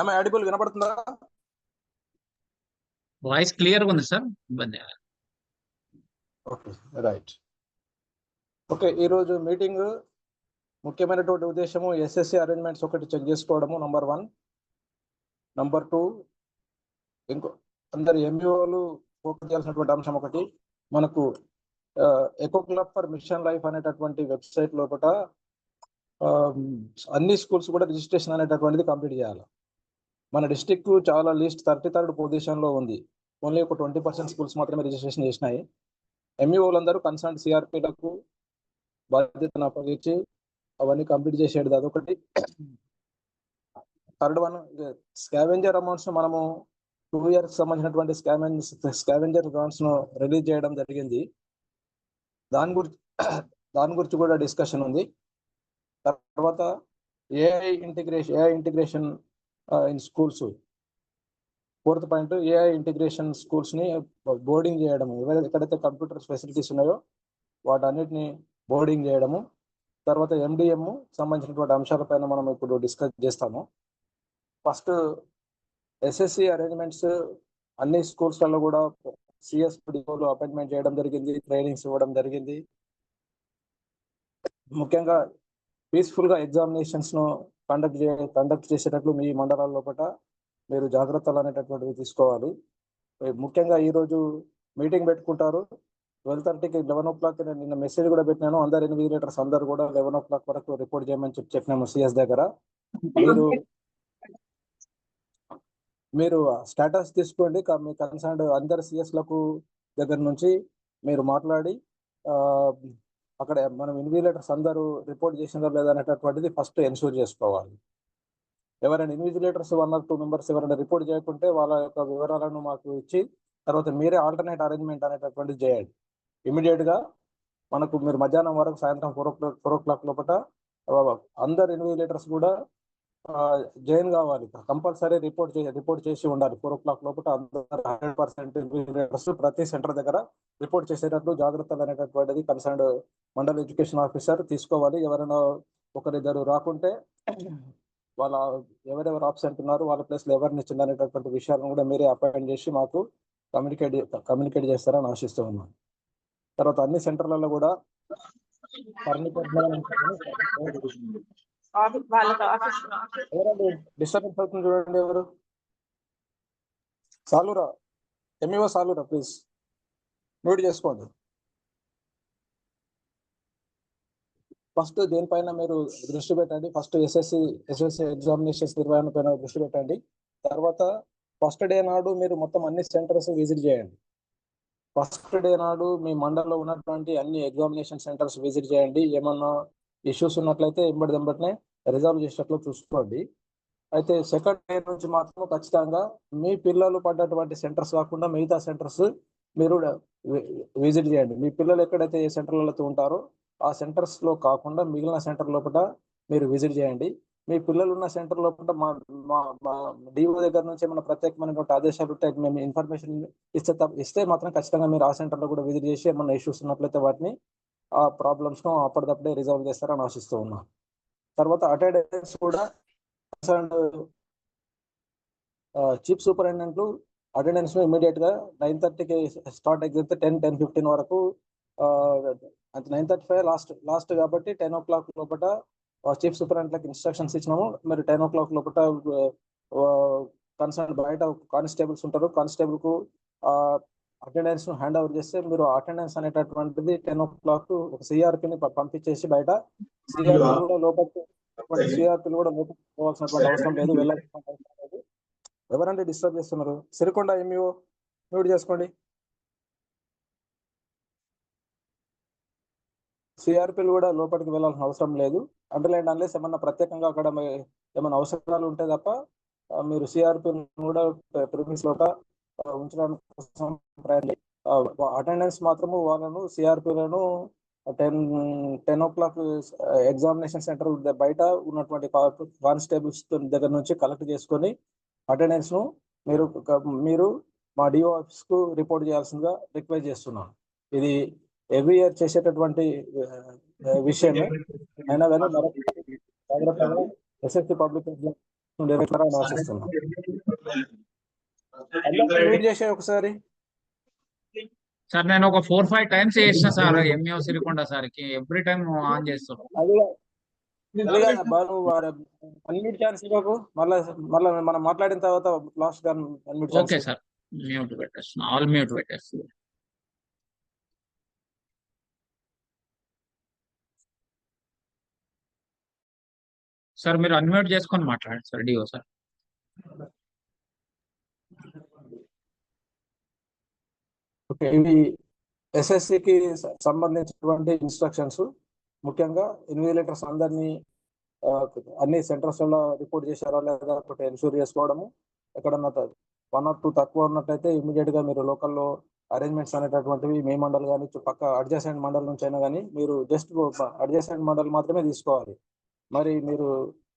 ఆమె ఆడిబుల్ వినపడుతుందా? Voice clear గా ఉంది సార్. ఇబ్బంది. Okay, right. ఓకే, ఈరోజు మీటింగ్ ముఖ్యమైనటువంటి ఉద్దేశము ఎస్ఎస్సి అరేంజ్మెంట్స్ ఒకటి చెక్ చేసుకోవడము, నంబర్ 1. నంబర్ 2, ఇంకో అందరు ఎంబీఓలు ఫోకస్ చేయాల్సినటువంటి అంశం ఒకటి, మనకు echo club for mission life అనేటటువంటి వెబ్సైట్ లోపల అన్ని స్కూల్స్ కూడా రిజిస్ట్రేషన్ అనేటటువంటిది కంప్లీట్ చేయాలి. మన డిస్టిక్ చాలా లీస్ట్ 33rd పొజిషన్లో ఉంది. ఓన్లీ ఒక 20% స్కూల్స్ మాత్రమే రిజిస్ట్రేషన్ చేసినాయి. ఎంఈఓలందరూ కన్సర్న్ సిఆర్పీలకు బాధ్యతను అప్పగించి అవన్నీ కంప్లీట్ చేసేది అదొకటి. థర్డ్ వన్, స్కావెంజర్ అమౌంట్స్ మనము 2 years సంబంధించినటువంటి స్కావెంజర్ గ్రాంట్స్ ను రిలీజ్ చేయడం జరిగింది. దాని గురించి కూడా డిస్కషన్ ఉంది. తర్వాత AI integration in schools. 4th point, AI integration schools ని బోర్డింగ్ చేయడము, ఎక్కడైతే కంప్యూటర్ ఫెసిలిటీస్ ఉన్నాయో వాటన్నిటిని బోర్డింగ్ చేయడము. తర్వాత ఎండిఎం సంబంధించినటువంటి అంశాలపైన మనం ఇప్పుడు డిస్కస్ చేస్తాము. ఫస్ట్, ఎస్ఎస్సి అరేంజ్మెంట్స్ అన్ని స్కూల్స్లలో కూడా సిఎస్డిఓలు అపాయింట్మెంట్ చేయడం జరిగింది, ట్రైనింగ్స్ ఇవ్వడం జరిగింది. ముఖ్యంగా పీస్ఫుల్గా ఎగ్జామినేషన్స్ ను కండక్ట్ చేసేటట్లు మీ మండలాల లోపల మీరు జాగ్రత్తలు అనేటటువంటివి తీసుకోవాలి. ముఖ్యంగా ఈరోజు మీటింగ్ పెట్టుకుంటారు 12:30కి. 11 o'clock నేను నిన్న మెసేజ్ కూడా పెట్టినాను. అందరు ఇన్విజిలేటర్స్ అందరు కూడా 11 o'clock వరకు రిపోర్ట్ చేయమని చెప్పినాము సిఎస్ దగ్గర. మీరు స్టేటస్ తీసుకోండి. మీ కన్సర్న్ అందరు సిఎస్లకు దగ్గర నుంచి మీరు మాట్లాడి అక్కడ మనం ఇన్విజిలేటర్స్ అందరూ రిపోర్ట్ చేసిందో లేదా అనేటటువంటిది ఫస్ట్ ఎన్షూర్ చేసుకోవాలి. ఎవరైనా ఇన్విజిలేటర్స్ 1 or 2 members ఎవరైనా రిపోర్ట్ చేయకుంటే వాళ్ళ యొక్క వివరాలను మాకు ఇచ్చి తర్వాత మీరే ఆల్టర్నేట్ అరేంజ్మెంట్ అనేటటువంటిది చేయండి. ఇమీడియట్ గా మనకు మీరు మధ్యాహ్నం వరకు సాయంత్రం 4 o'clock లోపల అందరు ఇన్విజిలేటర్స్ కూడా జాయిన్ కావాలి. కంపల్సరీ రిపోర్ట్ చేసి ఉండాలి. 4 o'clock లోపల అందరూ 100% ఇన్విజిలేటర్స్ ప్రతి సెంటర్ దగ్గర రిపోర్ట్ చేసేటట్లు జాగ్రత్తలు అనేటటువంటిది కన్సర్న్డ్ మండల్ ఎడ్యుకేషన్ ఆఫీసర్ తీసుకోవాలి. ఎవరైనా ఒకరిద్దరు రాకుంటే వాళ్ళ ఎవరెవరు ఆబ్సెంట్ ఉన్నారు వాళ్ళ ప్లేస్లో ఎవరిని ఇచ్చింది అనేటటువంటి విషయాలను కూడా మీరే అపాయింట్ చేసి మాకు కమ్యూనికేట్ చేస్తారని ఆశిస్తూ ఉన్నాను. తర్వాత అన్ని సెంటర్లలో కూడా డిస్టర్బెన్స్ అవుతుంది చూడండి. ఎవరు? Salura, MEO Salura, please note చేసుకోండి. ఫస్ట్ దేనిపైన మీరు దృష్టి పెట్టండి. ఫస్ట్ ఎస్ఎస్సి ఎగ్జామినేషన్స్ నిర్వహణ పైన దృష్టి పెట్టండి. తర్వాత ఫస్ట్ డే నాడు మీరు మొత్తం అన్ని సెంటర్స్ విజిట్ చేయండి. ఫస్ట్ డే నాడు మీ మండలంలో ఉన్నటువంటి అన్ని ఎగ్జామినేషన్ సెంటర్స్ విజిట్ చేయండి. ఏమన్నా ఇష్యూస్ ఉన్నట్లయితే వెంబటనే రిజాల్వ్ చేసేటట్లు చూసుకోండి. అయితే సెకండ్ డే నుంచి మాత్రం ఖచ్చితంగా మీ పిల్లలు పడ్డటువంటి సెంటర్స్ కాకుండా మిగతా సెంటర్స్ మీరు విజిట్ చేయండి. మీ పిల్లలు ఎక్కడైతే ఏ సెంటర్లతో ఉంటారో ఆ సెంటర్స్ లో కాకుండా మిగిలిన సెంటర్ లోపల మీరు విజిట్ చేయండి. మీ పిల్లలు ఉన్న సెంటర్ లోపల మా డిఓ దగ్గర నుంచి ఏమైనా ప్రత్యేకమైనటువంటి ఆదేశాలు ఉంటే మేము ఇన్ఫర్మేషన్ ఇస్తే మాత్రం ఖచ్చితంగా మీరు ఆ సెంటర్లో కూడా విజిట్ చేసి ఏమైనా ఇష్యూస్ ఉన్నట్లయితే వాటిని ఆ ప్రాబ్లమ్స్ ను అప్పటికప్పుడే రిజాల్వ్ చేస్తారని ఆశిస్తూ ఉన్నాం. తర్వాత అటెండెన్స్ కూడా చీఫ్ సూపరింటెండెంట్లు అటెండెన్స్ ను ఇమీడియట్ గా 9:30కి స్టార్ట్ అయితే 10:15 వరకు 9:35 లాస్ట్ కాబట్టి 10 o'clock లోపల చీఫ్ సూపరింటెండెంట్లకు ఇన్స్ట్రక్షన్స్ ఇచ్చినాము. మీరు 10 o'clock లోపల కన్సర్న్ బయట కానిస్టేబుల్స్ ఉంటారు, కానిస్టేబుల్ కు అటెండెన్స్ ను హ్యాండ్ ఓవర్ చేస్తే మీరు అటెండెన్స్ అనేటటువంటిది 10 o'clock ఒక సిఆర్పిని పంపించేసి బయట సిఆర్పీలు కూడా లోపలికి పోవాల్సినటువంటి అవసరం లేదు, వెళ్ళాల్సిన అవసరం లేదు. ఎవరంటే డిస్టర్బ్ చేస్తున్నారు? సిరికొండ ఎంఈఓ మ్యూట్ చేసుకోండి. సిఆర్పీలు కూడా లోపలికి వెళ్ళాల్సిన అవసరం లేదు. అండర్లైన్ అన్లెస్ ఏమన్నా ప్రత్యేకంగా అక్కడ ఏమైనా అవసరాలు ఉంటే తప్ప మీరు సిఆర్పీ కూడా ప్రిమిస్ లోపల ఉంచడానికి అటెండెన్స్ మాత్రము వాళ్ళను సిఆర్పీలను 10 o'clock ఎగ్జామినేషన్ సెంటర్ బయట ఉన్నటువంటి కానిస్టేబుల్స్ దగ్గర నుంచి కలెక్ట్ చేసుకొని అటెండెన్స్ ను మీరు మా డిఓ ఆఫీస్ కు రిపోర్ట్ చేయాల్సిందిగా రిక్వెస్ట్ చేస్తున్నాను. ఇది ఎవ్రీ ఇయర్ చేసేటటువంటి విషయమే. అయినా కానీ జాగ్రత్తగా ఎస్ఎస్సి పబ్లిక్ ఎగ్జామ్ డైరెక్టర్ అని ఆశిస్తున్నాం. మ్యూట్ చేసే ఒకసారి. సార్ నేను ఒక 4-5 టైమ్స్ చేసిన సార్ ఎంఈఓ సిరికొండ సార్కి ఎవ్రీ టైం ఆన్ చేస్తాం. అది అన్మ్యూట్ ఛాన్స్ ఇవ్వకు. మళ్ళా మనం మాట్లాడిన తర్వాత last unmute chance. Okay sir, mute పెట్టేస్తున్నా, ఆల్ మ్యూట్ పెట్టేస్తున్నా. సార్ మీరు అన్మ్యూట్ చేసుకొని మాట్లాడండి సార్, డిఓ సార్. ఓకే, ఇవి ఎస్ఎస్సికి సంబంధించినటువంటి ఇన్స్ట్రక్షన్స్. ముఖ్యంగా ఇన్విజిలేటర్స్ అందరినీ అన్ని సెంటర్స్లలో రిపోర్ట్ చేశారా లేదా ఒకటి ఎన్షూర్ చేసుకోవడము. ఎక్కడన్నా 1 or 2 తక్కువ ఉన్నట్టయితే ఇమీడియట్ గా మీరు లోకల్లో అరేంజ్మెంట్స్ అనేటటువంటివి మీ మండల్ కానీ పక్క అడ్జసెంట్ మండల్ నుంచి అయినా కానీ మీరు జస్ట్ అడ్జసెంట్ మండల్ మాత్రమే తీసుకోవాలి. మరి మీరు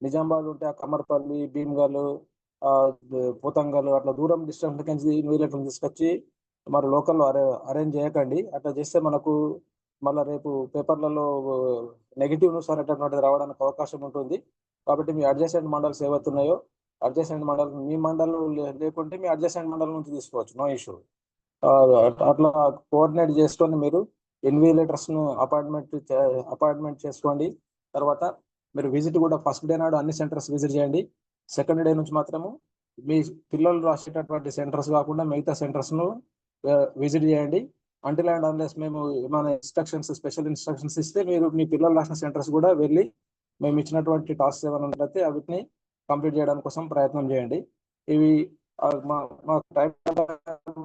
నిజామాబాద్ ఉంటే ఆ కమర్పల్లి, భీమ్గల్, పోతంగల్ అట్లా దూరం డిస్టెన్స్ నుంచి ఇన్విజిలేటర్ తీసుకొచ్చి మరి లోకల్లో అరేంజ్ చేయకండి. అట్లా చేస్తే మనకు మళ్ళీ రేపు పేపర్లలో నెగిటివ్ న్యూస్ అనేటటువంటిది రావడానికి అవకాశం ఉంటుంది. కాబట్టి మీ అడ్జసెంట్ మండల్స్ ఏవైతున్నాయో అడ్జసెంట్ మండల్, మీ మండల్ లేకుంటే మీ అడ్జసెంట్ మండల్ నుంచి తీసుకోవచ్చు, నో ఇష్యూ. అట్లా కోఆర్డినేట్ చేసుకొని మీరు ఇన్విజిలేటర్స్ ను అపాయింట్మెంట్ చేసుకోండి. తర్వాత మీరు విజిట్ కూడా ఫస్ట్ డే నాడు అన్ని సెంటర్స్ విజిట్ చేయండి. సెకండ్ డే నుంచి మాత్రము మీ పిల్లలు రాసేటటువంటి సెంటర్స్ కాకుండా మిగతా సెంటర్స్ ను విజిట్ చేయండి. అంటిల్ అండ్ అన్లెస్ మేము మన స్పెషల్ ఇన్స్ట్రక్షన్స్ ఇస్తే మీరు మీ పిల్లలు రాసిన సెంటర్స్ కూడా వెళ్ళి మేము ఇచ్చినటువంటి టాస్క్ ఏమైనా ఉంటే వీటిని కంప్లీట్ చేయడానికి కోసం ప్రయత్నం చేయండి. ఇవి మాకు టైం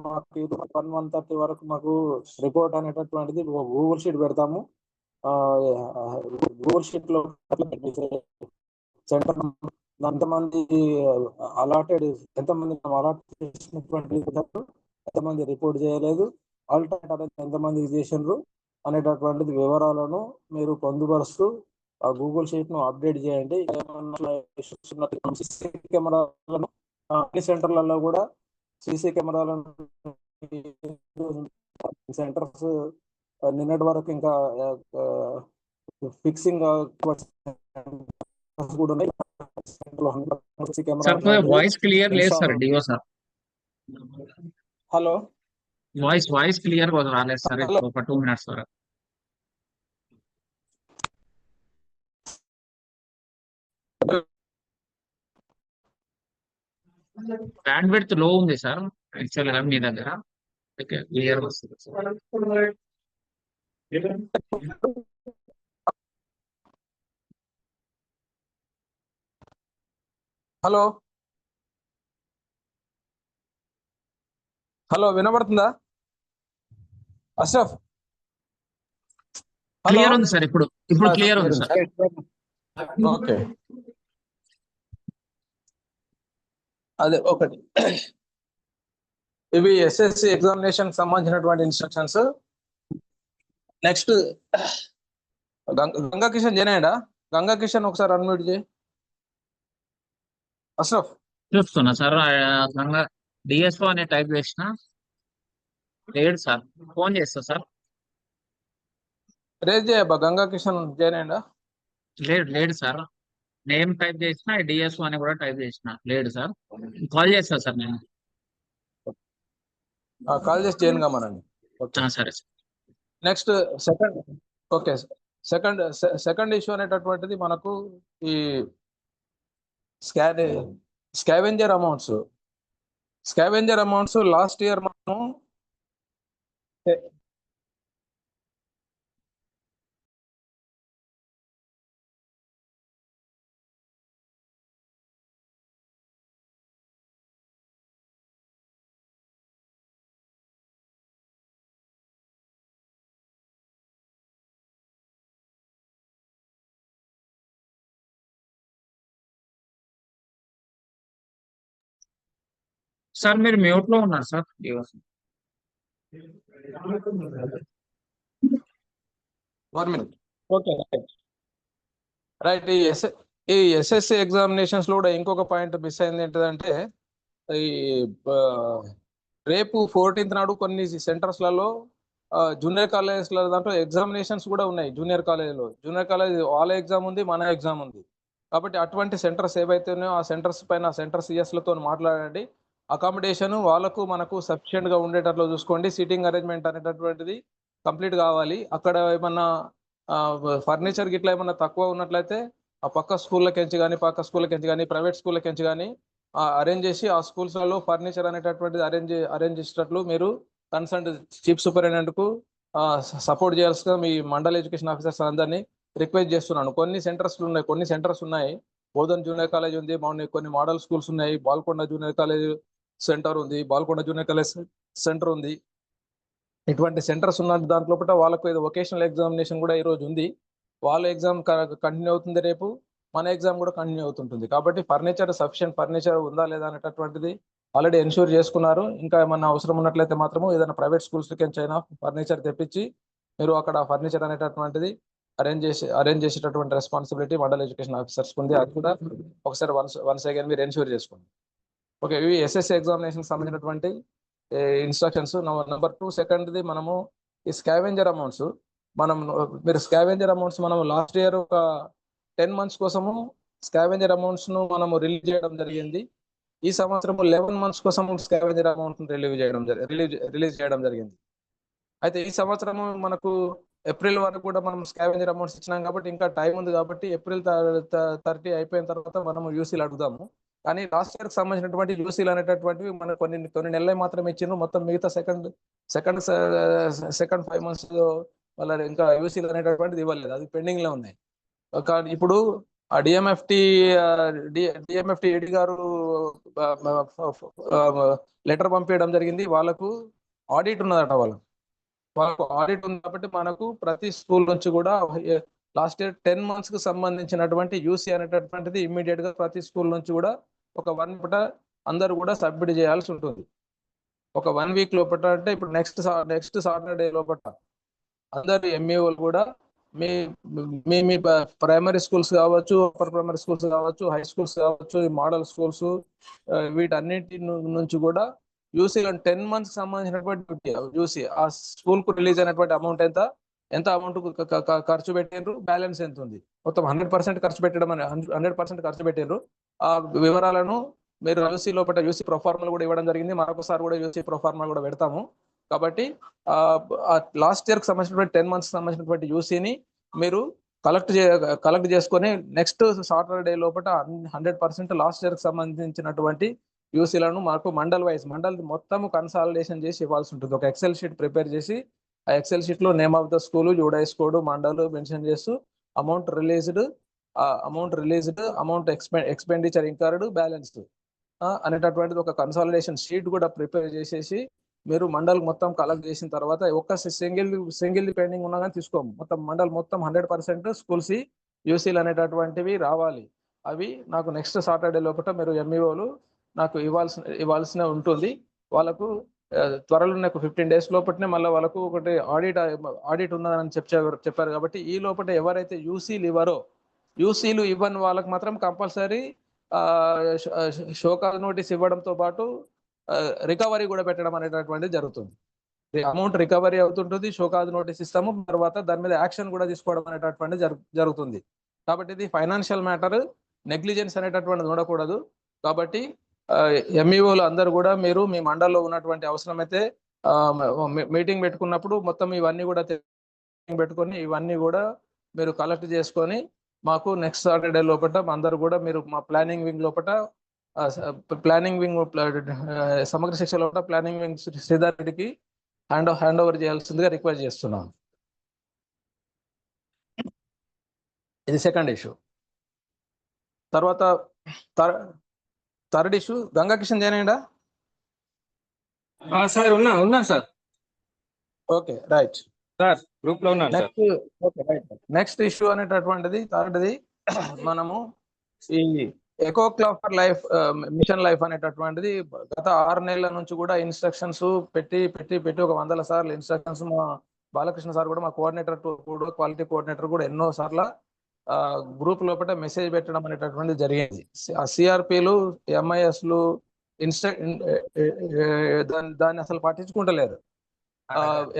మాకు 1:30 వరకు మాకు రిపోర్ట్ అనేటటువంటిది గూగుల్ షీట్ పెడతాము. గూగుల్ షీట్ లో సెంటర్ ఎంతమంది అలాటెడ్, ఎంతమంది అలాట్ చేసినటువంటి ఎంతమంది రిపోర్ట్ చేయలేదు, ఆల్టర్నేట్ ఎంతమంది చేసినారు అనేటటువంటిది వివరాలను మీరు పొందుపరుస్తూ ఆ గూగుల్ షీట్ ను అప్డేట్ చేయండి. సీసీ కెమెరాలను అన్ని సెంటర్లలో కూడా సీసీ కెమెరాలను సెంటర్స్ నిన్నటి వరకు ఇంకా ఫిక్సింగ్ కూడా ఉన్నాయి. వాయిస్ క్లియర్ లేదు sir, DO sir. Hello, voice clear రాలేదు సార్ ఒక 2 minutes వరకు. బ్యాండ్ విడ్త్ లో ఉంది సార్ యాక్చువల్ గా మీ దగ్గర. క్లియర్ వస్తుంది సార్. హలో హలో, వినబడుతుందా అష్రఫ్? క్లియర్ ఉంది సార్, ఇప్పుడు క్లియర్ ఉంది సార్. ఓకే, అదే ఒకటి, ఇవి ఎస్ఎస్సి ఎగ్జామినేషన్ సంబంధించినటువంటి ఇన్స్ట్రక్షన్స్. నెక్స్ట్ గంగా కిషన్ చేయండి. గంగా కిషన్ ఒకసారి అన్మ్యూట్ చేయి. అష్రఫ్ చూస్తున్నా సార్, డిఎస్ఓ అనే టైప్ చేసిన లేడు సార్, ఫోన్ చేస్తా సార్. రేజ్ చేయబ్బా, గంగా కిషన్ చేయండి. లేడు సార్, నేమ్ టైప్ చేసిన, డిఎస్ఓ అని కూడా టైప్ చేసిన, లేడు సార్. కాల్ చేస్తా సార్ నేను. కాల్ చేసి చేయను కమ్మనండి. సరే sir. Next okay, second issue అనేటటువంటిది మనకు ఈ స్కావెంజర్ అమౌంట్స్ లాస్ట్ ఇయర్ మనం సార్ మీరు మ్యూట్ లో ఉన్నారు సార్. Okay, right. ఈ ఎస్ఎస్సి ఎగ్జామినేషన్స్ లో కూడా ఇంకొక పాయింట్ మిస్ అయింది ఏంటంటే, ఈ రేపు 14th నాడు కొన్ని సెంటర్స్లలో జూనియర్ కాలేజెస్ల దాంట్లో ఎగ్జామినేషన్స్ కూడా ఉన్నాయి. జూనియర్ కాలేజ్ వాళ్ళ ఎగ్జామ్ ఉంది, మన ఎగ్జామ్ ఉంది. కాబట్టి అటువంటి సెంటర్స్ ఏవైతే ఉన్నాయో ఆ సెంటర్స్ పైన సెంటర్ సిఎస్లతో మాట్లాడండి. అకామిడేషన్ వాళ్ళకు మనకు సఫిషియెంట్గా ఉండేటట్లు చూసుకోండి. సీటింగ్ అరేంజ్మెంట్ అనేటటువంటిది కంప్లీట్ కావాలి. అక్కడ ఏమన్నా ఫర్నిచర్ గిట్లా ఏమన్నా తక్కువ ఉన్నట్లయితే ఆ పక్క స్కూళ్ళకెంచి కానీ పక్క స్కూళ్ళకెంచి కానీ ప్రైవేట్ స్కూళ్ళకెంచి కానీ అరేంజ్ చేసి ఆ స్కూల్స్లలో ఫర్నిచర్ అనేటటువంటిది అరేంజ్ చేసేటట్లు మీరు కన్సర్న్ చీఫ్ సూపరింటెండెంట్కు సపోర్ట్ చేయాల్సిన మీ మండల్ ఎడ్యుకేషన్ ఆఫీసర్స్ అందరినీ రిక్వెస్ట్ చేస్తున్నాను. కొన్ని సెంటర్స్ ఉన్నాయి. బోధన్ జూనియర్ కాలేజ్ ఉంది, కొన్ని మోడల్ స్కూల్స్ ఉన్నాయి, బాల్కొండ జూనియర్ కాలేజ్ సెంటర్ ఉంది, బాల్కొండ జూనియర్ కాలేజ్ సెంటర్ ఉంది. ఇటువంటి సెంటర్స్ ఉన్న దాంట్లో వాళ్ళకు ఏదో వొకేషనల్ ఎగ్జామినేషన్ కూడా ఈరోజు ఉంది. వాళ్ళ ఎగ్జామ్ కంటిన్యూ అవుతుంది, రేపు మన ఎగ్జామ్ కూడా కంటిన్యూ అవుతుంటుంది. కాబట్టి సఫిషియెంట్ ఫర్నిచర్ ఉందా లేదా అనేటటువంటిది ఆల్రెడీ ఎన్ష్యూర్ చేసుకున్నారు. ఇంకా ఏమన్నా అవసరం ఉన్నట్లయితే మాత్రము ఏదైనా ప్రైవేట్ స్కూల్స్ అయినా ఫర్నిచర్ తెప్పించి మీరు అక్కడ ఫర్నిచర్ అనేటటువంటిది అరేంజ్ చేసేటటువంటి రెస్పాన్సిబిలిటీ మండల్ ఎడ్యుకేషన్ ఆఫీసర్స్ ఉంది. అది కూడా ఒకసారి వన్స్ అగైన్ మీరు ఎన్ష్యూర్ చేసుకోండి. ఓకే, ఇవి ఎస్ఎస్సి ఎగ్జామినేషన్ సంబంధించినటువంటి ఇన్స్ట్రక్షన్స్. నెంబర్ 2 సెకండ్ది మనము ఈ స్కావెంజర్ అమౌంట్స్ మనం లాస్ట్ ఇయర్ ఒక 10 months కోసము స్కావెంజర్ అమౌంట్స్ ను మనము రిలీజ్ చేయడం జరిగింది. ఈ సంవత్సరం 11 months కోసం స్కావెంజర్ అమౌంట్ రిలీజ్ చేయడం జరిగింది. అయితే ఈ సంవత్సరం మనకు ఏప్రిల్ వరకు కూడా మనం స్కావెంజర్ అమౌంట్స్ ఇచ్చినాం కాబట్టి ఇంకా టైం ఉంది. కాబట్టి ఏప్రిల్ 30 అయిపోయిన తర్వాత మనం యూసీలు అడుగుదాము. కానీ లాస్ట్ ఇయర్ కి సంబంధించినటువంటి యూసీలు అనేటటువంటివి మన కొన్ని నెలలు మాత్రమే ఇచ్చిండ్రు. మొత్తం మిగతా సెకండ్ 5 months వాళ్ళ ఇంకా యూసీలు అనేటటువంటిది ఇవ్వలేదు, అది పెండింగ్ లో ఉన్నాయి. కానీ ఇప్పుడు ఆ డిఎంఎఫ్టి ఏడి గారు లెటర్ పంపించడం జరిగింది. వాళ్ళకు ఆడిట్ ఉన్నదట. వాళ్ళకు ఆడిట్ ఉంది కాబట్టి మనకు ప్రతి స్కూల్ నుంచి కూడా లాస్ట్ ఇయర్ 10 months కు సంబంధించినటువంటి యూసీ అనేటటువంటిది ఇమ్మీడియట్ గా ప్రతి స్కూల్ నుంచి కూడా ఒక 1 పూట అందరూ కూడా సబ్మిట్ చేయాల్సి ఉంటుంది. ఒక 1 week లోపల అంటే ఇప్పుడు నెక్స్ట్ సాటర్డే లోపల అందరు ఎంఈఓలు కూడా మీ మీ మీ ప్రైమరీ స్కూల్స్ కావచ్చు, అప్పర్ ప్రైమరీ స్కూల్స్ కావచ్చు, హై స్కూల్స్ కావచ్చు, మోడల్ స్కూల్స్ వీటన్నిటి నుంచి కూడా యూసీ 10 months సంబంధించినటువంటి యూసీ ఆ స్కూల్ కు రిలీజ్ అయినటువంటి అమౌంట్ ఎంత అమౌంట్ ఖర్చు పెట్టిండ్రు, బ్యాలెన్స్ ఎంత ఉంది, మొత్తం 100% ఖర్చు పెట్టడం 100% ఖర్చు పెట్టిండ్రు. ఆ వివరాలను మీరు యూసీ ప్రొఫార్మల్ కూడా ఇవ్వడం జరిగింది. మరొకసారి కూడా యూసీ ప్రొఫార్మల్ కూడా పెడతాము. కాబట్టి లాస్ట్ ఇయర్ కి సంబంధించినటువంటి 10 months సంబంధించినటువంటి యూసీని మీరు కలెక్ట్ చేసుకొని నెక్స్ట్ సాటర్డే లోపల 100% లాస్ట్ ఇయర్ కి సంబంధించినటువంటి యూసీలను మాకు మండల్ మొత్తం కన్సాలిడేషన్ చేసి ఇవ్వాల్సి ఉంటుంది. ఒక ఎక్సెల్ షీట్ ప్రిపేర్ చేసి ఆ ఎక్సెల్ షీట్ లో name of the school, UDISE code, mandal mention చేస్తూ amount released, amount expenditure incurred, balanced అనేటటువంటిది ఒక కన్సాలిడేషన్ షీట్ కూడా ప్రిపేర్ చేసేసి మీరు మండల్ మొత్తం కలెక్ట్ చేసిన తర్వాత ఒక్క సింగిల్ పెండింగ్ ఉన్నా కానీ తీసుకోము. మొత్తం 100% స్కూల్స్ యూసీలు రావాలి. అవి నాకు నెక్స్ట్ సాటర్డే లోపల మీరు ఎంఈఓలు నాకు ఇవ్వాల్సిన ఉంటుంది. వాళ్ళకు త్వరలో 15 days లోపలనే మళ్ళీ వాళ్ళకు ఒకటి ఆడిట్ ఉన్నదని చెప్పారు. కాబట్టి ఈ లోపల ఎవరైతే యూసీలు ఇవ్వని వాళ్ళకి మాత్రం కంపల్సరీ షోకాజ్ నోటీస్ ఇవ్వడంతో పాటు రికవరీ కూడా పెట్టడం అనేటటువంటిది జరుగుతుంది. అమౌంట్ రికవరీ అవుతుంటుంది, షోకాజ్ నోటీస్ ఇస్తాము, తర్వాత దాని మీద యాక్షన్ కూడా తీసుకోవడం అనేటటువంటిది జరుగుతుంది. కాబట్టి ఇది ఫైనాన్షియల్ మ్యాటర్, నెగ్లిజెన్స్ అనేటటువంటిది ఉండకూడదు. కాబట్టి ఎంఈఓలు అందరూ కూడా మీరు మీ మండల్లో ఉన్నటువంటి అవసరమైతే మీటింగ్ పెట్టుకున్నప్పుడు మొత్తం ఇవన్నీ కూడా పెట్టుకొని ఇవన్నీ కూడా మీరు కలెక్ట్ చేసుకొని మాకు నెక్స్ట్ సాటర్డే లోపల అందరూ కూడా మీరు మా ప్లానింగ్ వింగ్ సమగ్ర శిక్ష లోపల ప్లానింగ్ వింగ్ శ్రీధర్ రెడ్డికి హ్యాండ్ ఓవర్ చేయాల్సిందిగా రిక్వెస్ట్ చేస్తున్నాను. ఇది సెకండ్ ఇష్యూ. తర్వాత థర్డ్ ఇష్యూ గంగా కిషన్ జైనేడా సార్ ఉన్నా sir. Okay, right sir, group లో ఉన్నాను సార్. నెక్స్ట్ ఇష్యూ అనేటటువంటిది థర్డ్ది మనము ఈ eco club for life mission life అనేటటువంటిది గత 6 నెలల నుంచి కూడా ఇన్స్ట్రక్షన్స్ పెట్టి ఒక 100 సార్లు ఇన్స్ట్రక్షన్స్ మా బాలకృష్ణ సార్ కూడా మా కోఆర్డినేటర్ కూడా క్వాలిటీ కోఆర్డినేటర్ కూడా ఎన్నో సార్లు గ్రూప్ లోపల మెసేజ్ పెట్టడం అనేటటువంటిది జరిగింది. ఆ సిఆర్పిలు ఎంఐఎస్లు దాన్ని అసలు పట్టించుకుంటలేదు.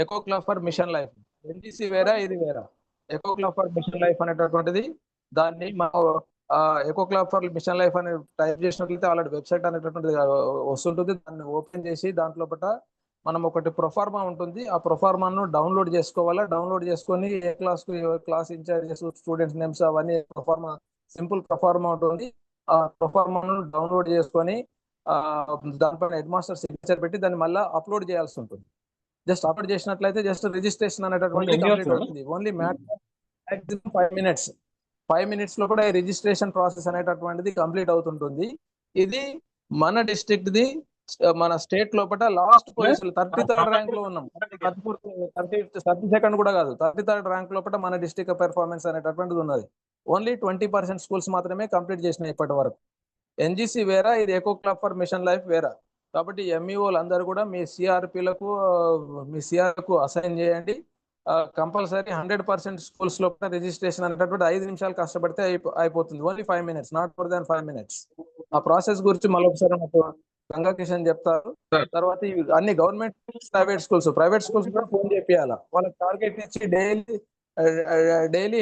Eco club for mission life NTC వేరా, ఇది వేరా. Eco club for mission life అనేటటువంటిది దాన్ని eco club for mission life అని టైప్ చేసినట్లయితే ఆల్రెడీ వెబ్సైట్ అనేటటువంటిది వస్తుంటుంది. దాన్ని ఓపెన్ చేసి దాంట్లో మనం ఒకటి ప్రొఫార్మా ఉంటుంది. ఆ ప్రొఫార్మాను డౌన్లోడ్ చేసుకోవాలా. డౌన్లోడ్ చేసుకొని ఏ క్లాస్ ఇన్ఛార్జెస్, స్టూడెంట్స్ నేమ్స్ అవన్నీ ప్రొఫార్మా, సింపుల్ ప్రొఫార్మా ఉంటుంది. ఆ ప్రొఫార్మాను డౌన్లోడ్ చేసుకొని దానిపైన హెడ్ మాస్టర్ సిగ్నేచర్ పెట్టి దాన్ని మళ్ళీ అప్లోడ్ చేయాల్సి ఉంటుంది. జస్ట్ అప్లోడ్ చేసినట్లయితే జస్ట్ రిజిస్ట్రేషన్ అనేటటువంటి కంప్లీట్ అవుతుంది. Only maximum 5 minutes. 5 minutes లో కూడా ఈ రిజిస్ట్రేషన్ ప్రాసెస్ అనేటటువంటిది కంప్లీట్ అవుతుంటుంది. ఇది మన డిస్ట్రిక్ట్ ది, మన స్టేట్ లోపల లాస్ట్ పొజిషన్ 33rd ర్యాంక్ లో ఉన్నాం. 32nd కూడా కాదు, 33rd ర్యాంక్ లోపల మన డిస్ట్రిక్ట్ పెర్ఫార్మెన్స్ అనేటటువంటిది ఉన్నది. ఓన్లీ 20% స్కూల్స్ మాత్రమే కంప్లీట్ చేసినాయి ఇప్పటి వరకు. ఎన్జిసి వేరా, ఇది echo club for mission life వేరా. కాబట్టి ఎంఈఓలు అందరూ కూడా మీ సిఆర్పిలకు అసైన్ చేయండి. కంపల్సరీ 100% స్కూల్స్ లో రిజిస్ట్రేషన్ అనేటటువంటి 5 నిమిషాలు కష్టపడితే అయిపోతుంది. Only 5 minutes, not more than 5 minutes. ఆ ప్రాసెస్ గురించి మరొకసారి నాకు గంగా కిషన్ చెప్తారు. తర్వాత అన్ని గవర్నమెంట్ ప్రైవేట్ స్కూల్స్ కూడా ఫోన్ చేపియాలా. వాళ్ళకి టార్గెట్ ఇచ్చి డైలీ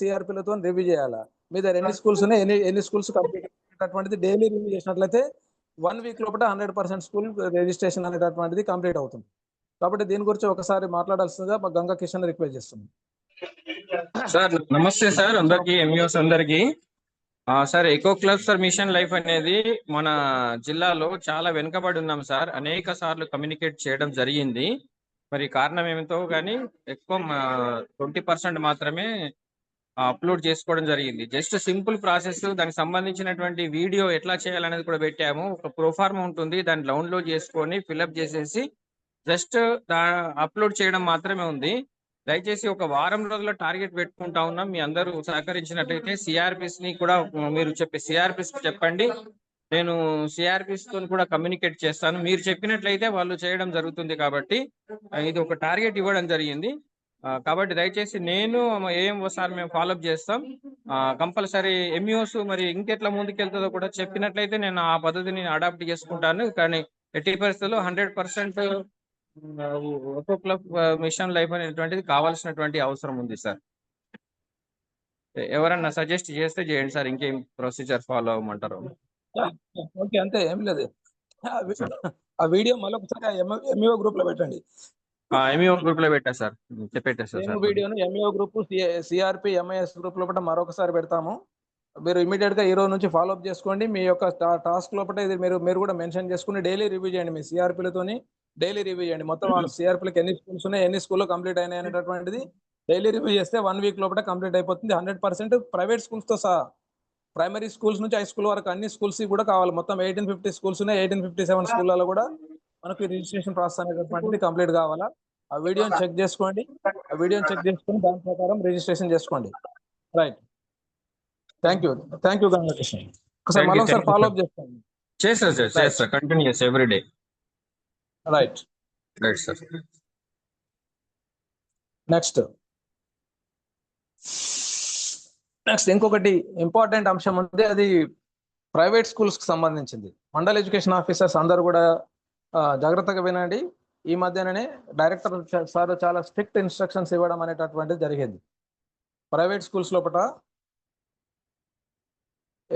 సిఆర్పిలతో రివ్యూ చేయాలా. మీ దగ్గర ఎన్ని స్కూల్స్ ఉన్నాయి, ఎన్ని స్కూల్స్ కంప్లీట్ అనేటటువంటిది డైలీ రివ్యూ చేసినట్లయితే 1 week లోపల 100% స్కూల్ రిజిస్ట్రేషన్ అనేటటువంటిది కంప్లీట్ అవుతుంది. కాబట్టి దీని గురించి ఒకసారి మాట్లాడాల్సిందిగా మా గంగా కిషన్ రిక్వెస్ట్ చేస్తున్నాం. సార్ నమస్తే సార్, అందరికి ఎంఈఓస్ అందరికి. Sir eco club for mission life అనేది మన జిల్లాలో చాలా వెనుకబడి ఉన్నాం సార్. అనేక సార్లు కమ్యూనికేట్ చేయడం జరిగింది. మరి కారణం ఏమిటో కానీ ఎక్కువ 20% మాత్రమే అప్లోడ్ చేసుకోవడం జరిగింది. జస్ట్ సింపుల్ ప్రాసెస్, దానికి సంబంధించినటువంటి వీడియో ఎట్లా చేయాలనేది కూడా పెట్టాము. ఒక ప్రొఫార్మా ఉంటుంది, దాన్ని డౌన్లోడ్ చేసుకొని ఫిల్అప్ చేసేసి జస్ట్ అప్లోడ్ చేయడం మాత్రమే ఉంది. దయచేసి ఒక వారం రోజుల టార్గెట్ పెట్టుకుంటా ఉన్నాం. మీ అందరూ సహకరించినట్లయితే సిఆర్పిస్ ని కూడా మీరు సిఆర్పిస్ చెప్పండి. నేను సిఆర్పిస్ తో కూడా కమ్యూనికేట్ చేస్తాను. మీరు చెప్పినట్లయితే వాళ్ళు చేయడం జరుగుతుంది. కాబట్టి ఇది ఒక టార్గెట్ ఇవ్వడం జరిగింది. కాబట్టి దయచేసి నేను ఒకసారి మేము ఫాలోఅప్ చేస్తాం. కంపల్సరీ ఎంఈఓస్ మరి ఇంకెట్లా ముందుకెళ్తుందో కూడా చెప్పినట్లయితే నేను ఆ పద్ధతిని అడాప్ట్ చేసుకుంటాను. కానీ ఎట్టి పరిస్థితుల్లో 100% ఒక్కో క్లబ్ మిషన్ లైఫ్ అనేటువంటిది కావాల్సినటువంటి అవసరం ఉంది సార్. ఎవరన్నా సజెస్ట్ చేస్తే చేయండి సార్, ఇంకేం ప్రొసీజర్ ఫాలో అవ్వమంటారు? ఓకే, అంతే, ఏం లేదు. ఆ వీడియో మళ్ళీ ఒకసారి ఎంఈఓ గ్రూప్ లో పెట్టండి. ఎంఈఓ గ్రూప్ లో పెట్టా సార్, చెప్పేటా సార్. వీడియోను MEO group, CRP MIS group లోపల మరొకసారి పెడతాము. మీరు ఇమీడియట్ గా ఈ రోజు నుంచి ఫాలోఅప్ చేసుకోండి. మీ యొక్క టాస్క్ లోపల ఇది మీరు కూడా మెన్షన్ చేసుకుని డైలీ రివ్యూ చేయండి. మీ సిఆర్పిలతోని డైలీ రివ్యూ చేయండి. మొత్తం వాళ్ళ సిఆర్పిలకి ఎన్ని స్కూల్స్ ఉన్నాయి, ఎన్ని స్కూల్లో కంప్లీట్ అయినాయి అనేటటువంటిది డైలీ రివ్యూ చేస్తే 1 week లోపల కంప్లీట్ అయిపోతుంది. 100% ప్రైవేట్ స్కూల్స్ తో సహా, ప్రైమరీ స్కూల్స్ నుంచి హై స్కూల్ వరకు అన్ని స్కూల్స్ కూడా కావాలి. మొత్తం 1850 స్కూల్స్ ఉన్నాయి. 1857 స్కూళ్ళలో కూడా మనకు రిజిస్ట్రేషన్ ప్రాసెస్ అనేటటువంటిది కంప్లీట్ కావాలా. ఆ వీడియోని చెక్ చేసుకోండి. దాని ప్రకారం రిజిస్ట్రేషన్ చేసుకోండి. Right, thank you Gangakrishna. ఒకసారి మళ్ళీ ఒకసారి ఫాలోఅప్ చేసుకోండి. చేస్తా continues every day. Right sir. Next ఇంకొకటి ఇంపార్టెంట్ అంశం ఉంది. అది ప్రైవేట్ స్కూల్స్ కి సంబంధించింది. మండల్ ఎడ్యుకేషన్ ఆఫీసర్స్ అందరూ కూడా జాగ్రత్తగా వినండి. ఈ మధ్యననే డైరెక్టర్ సార్ చాలా స్ట్రిక్ట్ ఇన్స్ట్రక్షన్స్ ఇవ్వడం అనేటటువంటిది జరిగింది. ప్రైవేట్ స్కూల్స్ లోపల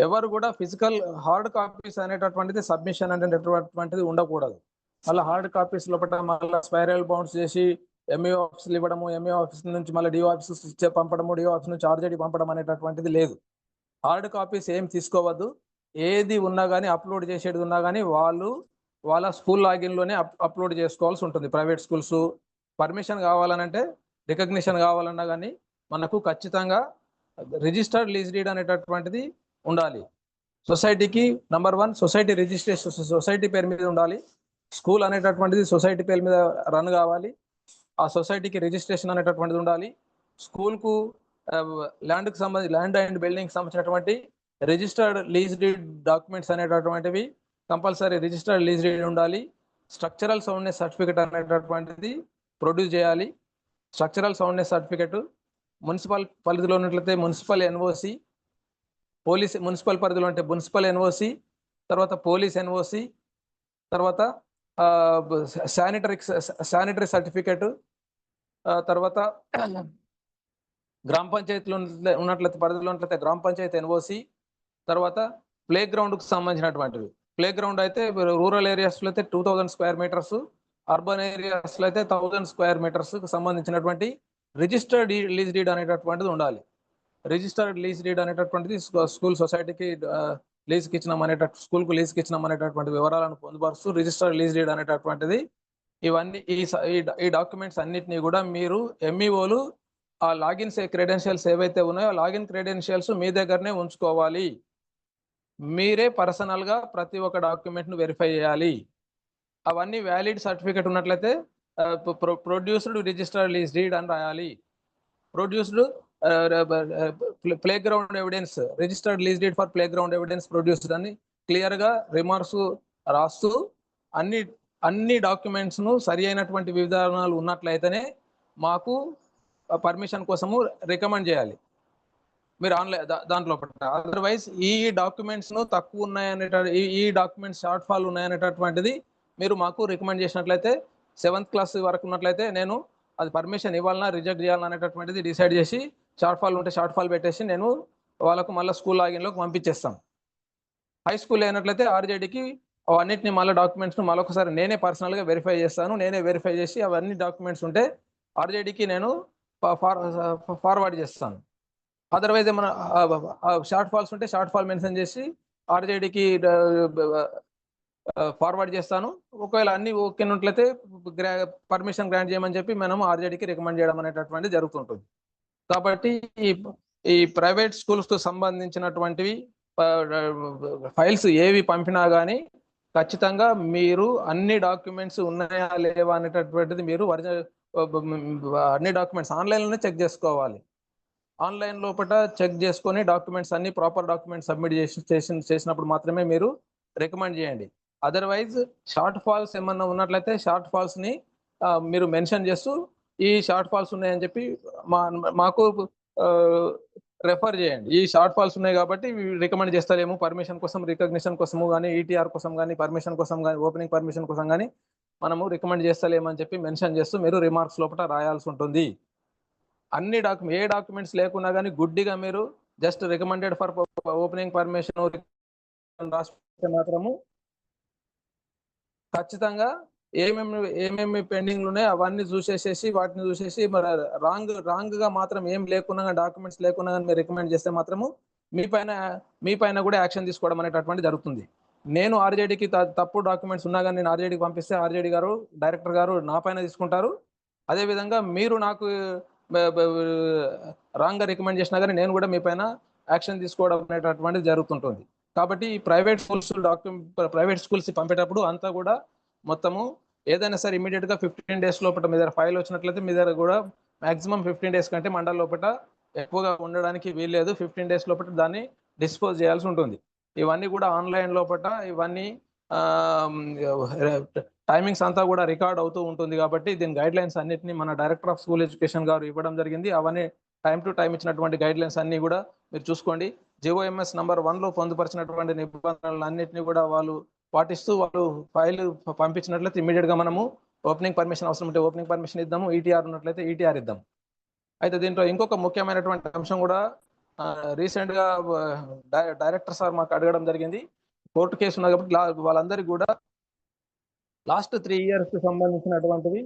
ఎవరు కూడా ఫిజికల్ హార్డ్ కాపీస్ అనేటటువంటిది సబ్మిషన్ అనేటటువంటిది ఉండకూడదు. మళ్ళీ హార్డ్ కాపీస్ లోపల మళ్ళీ స్పైరల్ బౌన్స్ చేసి ఎంఈఓ ఆఫీసులు ఇవ్వడము, ఎంఈఓ ఆఫీస్ నుంచి మళ్ళీ డిఓ ఆఫీస్ పంపడము, డిఓ ఆఫీస్ నుంచి ఆర్జేడీ పంపడం అనేటటువంటిది లేదు. హార్డ్ కాపీస్ ఏం తీసుకోవద్దు. ఏది ఉన్నా కానీ, అప్లోడ్ చేసేది ఉన్నా కానీ వాళ్ళ స్కూల్ లాగిన్లోనే అప్లోడ్ చేసుకోవాల్సి ఉంటుంది. ప్రైవేట్ స్కూల్స్ పర్మిషన్ కావాలనంటే, రికగ్నిషన్ కావాలన్నా కానీ మనకు ఖచ్చితంగా రిజిస్టర్డ్ లీజ్ డీడ్ అనేటటువంటిది ఉండాలి. సొసైటీకి నంబర్ 1 సొసైటీ రిజిస్ట్రేషన్ సొసైటీ పేరు మీద ఉండాలి. స్కూల్ అనేటటువంటిది సొసైటీ పేరు మీద రన్ కావాలి. ఆ సొసైటీకి రిజిస్ట్రేషన్ అనేటటువంటిది ఉండాలి. స్కూల్కు ల్యాండ్ అండ్ బిల్డింగ్ సంబంధించినటువంటి రిజిస్టర్డ్ లీజ్ డీడ్ డాక్యుమెంట్స్ అనేటటువంటివి కంపల్సరీ రిజిస్టర్డ్ లీజ్ డీడ్ ఉండాలి. స్ట్రక్చరల్ సౌండ్నెస్ సర్టిఫికెట్ అనేటటువంటిది ప్రొడ్యూస్ చేయాలి. స్ట్రక్చరల్ సౌండ్నెస్ సర్టిఫికెట్ మున్సిపల్ పరిధిలో ఉన్నట్లయితే మున్సిపల్ ఎన్ఓసి, మున్సిపల్ పరిధిలో అంటే మున్సిపల్ ఎన్ఓసి, తర్వాత పోలీస్ ఎన్ఓసి, తర్వాత శానిటరీ సర్టిఫికెట్, తర్వాత గ్రామ పంచాయతీలో ఉన్నట్లయితే పరిధిలో ఉన్నట్లయితే గ్రామ పంచాయతీ ఎన్ఓసి, తర్వాత ప్లే గ్రౌండ్కి సంబంధించినటువంటివి. ప్లే గ్రౌండ్ అయితే రూరల్ ఏరియాస్లో అయితే 2000 స్క్వేర్ మీటర్స్, అర్బన్ ఏరియాస్లో అయితే 1000 స్క్వేర్ మీటర్స్కి సంబంధించినటువంటి రిజిస్టర్డ్ లీజ్ డీడ్ అనేటటువంటిది ఉండాలి. రిజిస్టర్డ్ లీజ్ డీడ్ అనేటటువంటిది స్కూల్ సొసైటీకి లీజ్కి ఇచ్చినాం అనేటటువంటి స్కూల్కు లీజ్కి ఇచ్చినాం అనేటటువంటి వివరాలను పొందుపరుస్తూ రిజిస్టర్డ్ లీజ్ డీడ్ అనేటటువంటిది. ఇవన్నీ ఈ డాక్యుమెంట్స్ అన్నిటినీ కూడా మీరు ఎంఈఓలు ఆ లాగిన్ క్రెడెన్షియల్స్ ఏవైతే ఉన్నాయో లాగిన్ క్రెడెన్షియల్స్ మీ దగ్గరనే ఉంచుకోవాలి. మీరే పర్సనల్గా ప్రతి ఒక్క డాక్యుమెంట్ను వెరిఫై చేయాలి. అవన్నీ వ్యాలిడ్ సర్టిఫికేట్ ఉన్నట్లయితే ప్రొడ్యూస్డ్ రిజిస్టర్డ్ లీజ్ డీడ్ అని రాయాలి. Produced play ground evidence, registered lease deed for play ground evidence produced అని క్లియర్గా రిమార్క్స్ రాస్తూ అన్ని డాక్యుమెంట్స్ను సరి అయినటువంటి విధానాలు ఉన్నట్లయితేనే మాకు పర్మిషన్ కోసము రికమెండ్ చేయాలి మీరు ఆన్లైన్ దాంట్లో. అదర్వైజ్ ఈ డాక్యుమెంట్స్ను తక్కువ ఈ డాక్యుమెంట్స్ షార్ట్ ఫాల్ ఉన్నాయనేటటువంటిది మీరు మాకు రికమెండ్ చేసినట్లయితే 7th క్లాస్ వరకు ఉన్నట్లయితే నేను అది పర్మిషన్ ఇవ్వాలన్నా రిజెక్ట్ చేయాలన్నా అనేటటువంటిది డిసైడ్ చేసి షార్ట్ ఫాల్ ఉంటే షార్ట్ ఫాల్ పెట్టేసి నేను వాళ్ళకు మళ్ళీ స్కూల్ లాగిన్లోకి పంపించేస్తాను. హై స్కూల్ అయినట్లయితే ఆర్జేడీకి అన్నింటినీ మళ్ళీ డాక్యుమెంట్స్ను మళ్ళొకసారి నేనే పర్సనల్గా వెరిఫై చేస్తాను. నేనే వెరిఫై చేసి అవన్నీ డాక్యుమెంట్స్ ఉంటే ఆర్జేడీకి నేను ఫార్వర్డ్ చేస్తాను. అదర్వైజ్ ఏమైనా షార్ట్ ఫాల్స్ ఉంటే షార్ట్ ఫాల్ మెన్షన్ చేసి ఆర్జేడీకి ఫార్వర్డ్ చేస్తాను. ఒకవేళ అన్ని ఓకే ఉన్నట్లయితే పర్మిషన్ గ్రాంట్ చేయమని చెప్పి మనం ఆర్జేడీకి రికమెండ్ చేయడం అనేటటువంటిది జరుగుతుంటుంది. కాబట్టి ఈ ప్రైవేట్ స్కూల్స్కు సంబంధించినటువంటివి ఫైల్స్ ఏవి పంపినా కానీ ఖచ్చితంగా మీరు అన్ని డాక్యుమెంట్స్ ఉన్నాయా లేవా అనేటటువంటిది మీరు అన్ని డాక్యుమెంట్స్ ఆన్లైన్లోనే చెక్ చేసుకోవాలి. ఆన్లైన్ లోపల చెక్ చేసుకొని డాక్యుమెంట్స్ అన్ని ప్రాపర్ డాక్యుమెంట్స్ సబ్మిట్ చేసినప్పుడు మాత్రమే మీరు రికమెండ్ చేయండి. అదర్వైజ్ షార్ట్ ఫాల్స్ ఏమన్నా ఉన్నట్లయితే షార్ట్ ఫాల్స్ని మీరు మెన్షన్ చేస్తూ ఈ షార్ట్ ఫాల్స్ ఉన్నాయని చెప్పి మాకు రెఫర్ చేయండి. ఈ షార్ట్ ఫాల్స్ ఉన్నాయి కాబట్టి రికమెండ్ చేస్తలేము పర్మిషన్ కోసం, రికగ్నిషన్ కోసము కానీ, ఈటీఆర్ కోసం కానీ, పర్మిషన్ కోసం కానీ, ఓపెనింగ్ పర్మిషన్ కోసం కానీ మనము రికమెండ్ చేస్తలేమని చెప్పి మెన్షన్ చేస్తూ మీరు రిమార్క్స్ లోపల రాయాల్సి ఉంటుంది. అన్ని ఏ డాక్యుమెంట్స్ లేకున్నా కానీ గుడ్డిగా మీరు just recommended for opening permission రాస్తే మాత్రము ఖచ్చితంగా ఏమేమి పెండింగ్లు ఉన్నాయో అవన్నీ వాటిని చూసేసి మరి రాంగ్గా మాత్రం ఏం లేకున్నా డాక్యుమెంట్స్ లేకున్నా కానీ మీరు రికమెండ్ చేస్తే మాత్రము మీ పైన కూడా యాక్షన్ తీసుకోవడం అనేటటువంటి జరుగుతుంది. నేను ఆర్జేడీకి తప్పు డాక్యుమెంట్స్ ఉన్నా కానీ నేను ఆర్జేడీకి పంపిస్తే ఆర్జేడీ గారు, డైరెక్టర్ గారు నా పైన తీసుకుంటారు. అదేవిధంగా మీరు నాకు రాంగ్గా రికమెండ్ చేసినా కానీ నేను కూడా మీ పైన యాక్షన్ తీసుకోవడం అనేటటువంటిది జరుగుతుంటుంది. కాబట్టి ప్రైవేట్ స్కూల్స్ పంపేటప్పుడు అంతా కూడా మొత్తము ఏదైనా సరే ఇమీడియట్గా 15 days లోపల మీ దగ్గర ఫైల్ వచ్చినట్లయితే మీ దగ్గర కూడా మాక్సిమం 15 days కంటే మండల లోపల ఎక్కువగా ఉండడానికి వీల్లేదు. 15 days లోపల దాన్ని డిస్పోజ్ చేయాల్సి ఉంటుంది. ఇవన్నీ కూడా ఆన్లైన్ లోపల ఇవన్నీ టైమింగ్స్ అంతా కూడా రికార్డ్ అవుతూ ఉంటుంది. కాబట్టి దీని గైడ్ లైన్స్ అన్నింటినీ మన డైరెక్టర్ ఆఫ్ స్కూల్ ఎడ్యుకేషన్ గారు ఇవ్వడం జరిగింది. అవన్నీ టైం టు టైం ఇచ్చినటువంటి గైడ్ లైన్స్ అన్ని కూడా మీరు చూసుకోండి. జిఓఎంఎస్ నంబర్ 1లో పొందుపరిచినటువంటి నిబంధనలు అన్నింటినీ కూడా వాళ్ళు పాటిస్తూ వాళ్ళు ఫైల్ పంపించినట్లయితే ఇమీడియట్గా మనము ఓపెనింగ్ పర్మిషన్ అవసరం ఉంటే ఓపెనింగ్ పర్మిషన్ ఇద్దాము, ఈటీఆర్ ఉన్నట్లయితే ఈటీఆర్ ఇద్దాం. అయితే దీంట్లో ఇంకొక ముఖ్యమైనటువంటి అంశం కూడా రీసెంట్గా డైరెక్టర్ సార్ మాకు అడగడం జరిగింది. కోర్టు కేసు ఉన్నది కాబట్టి వాళ్ళందరికీ కూడా లాస్ట్ 3 years సంబంధించినటువంటివి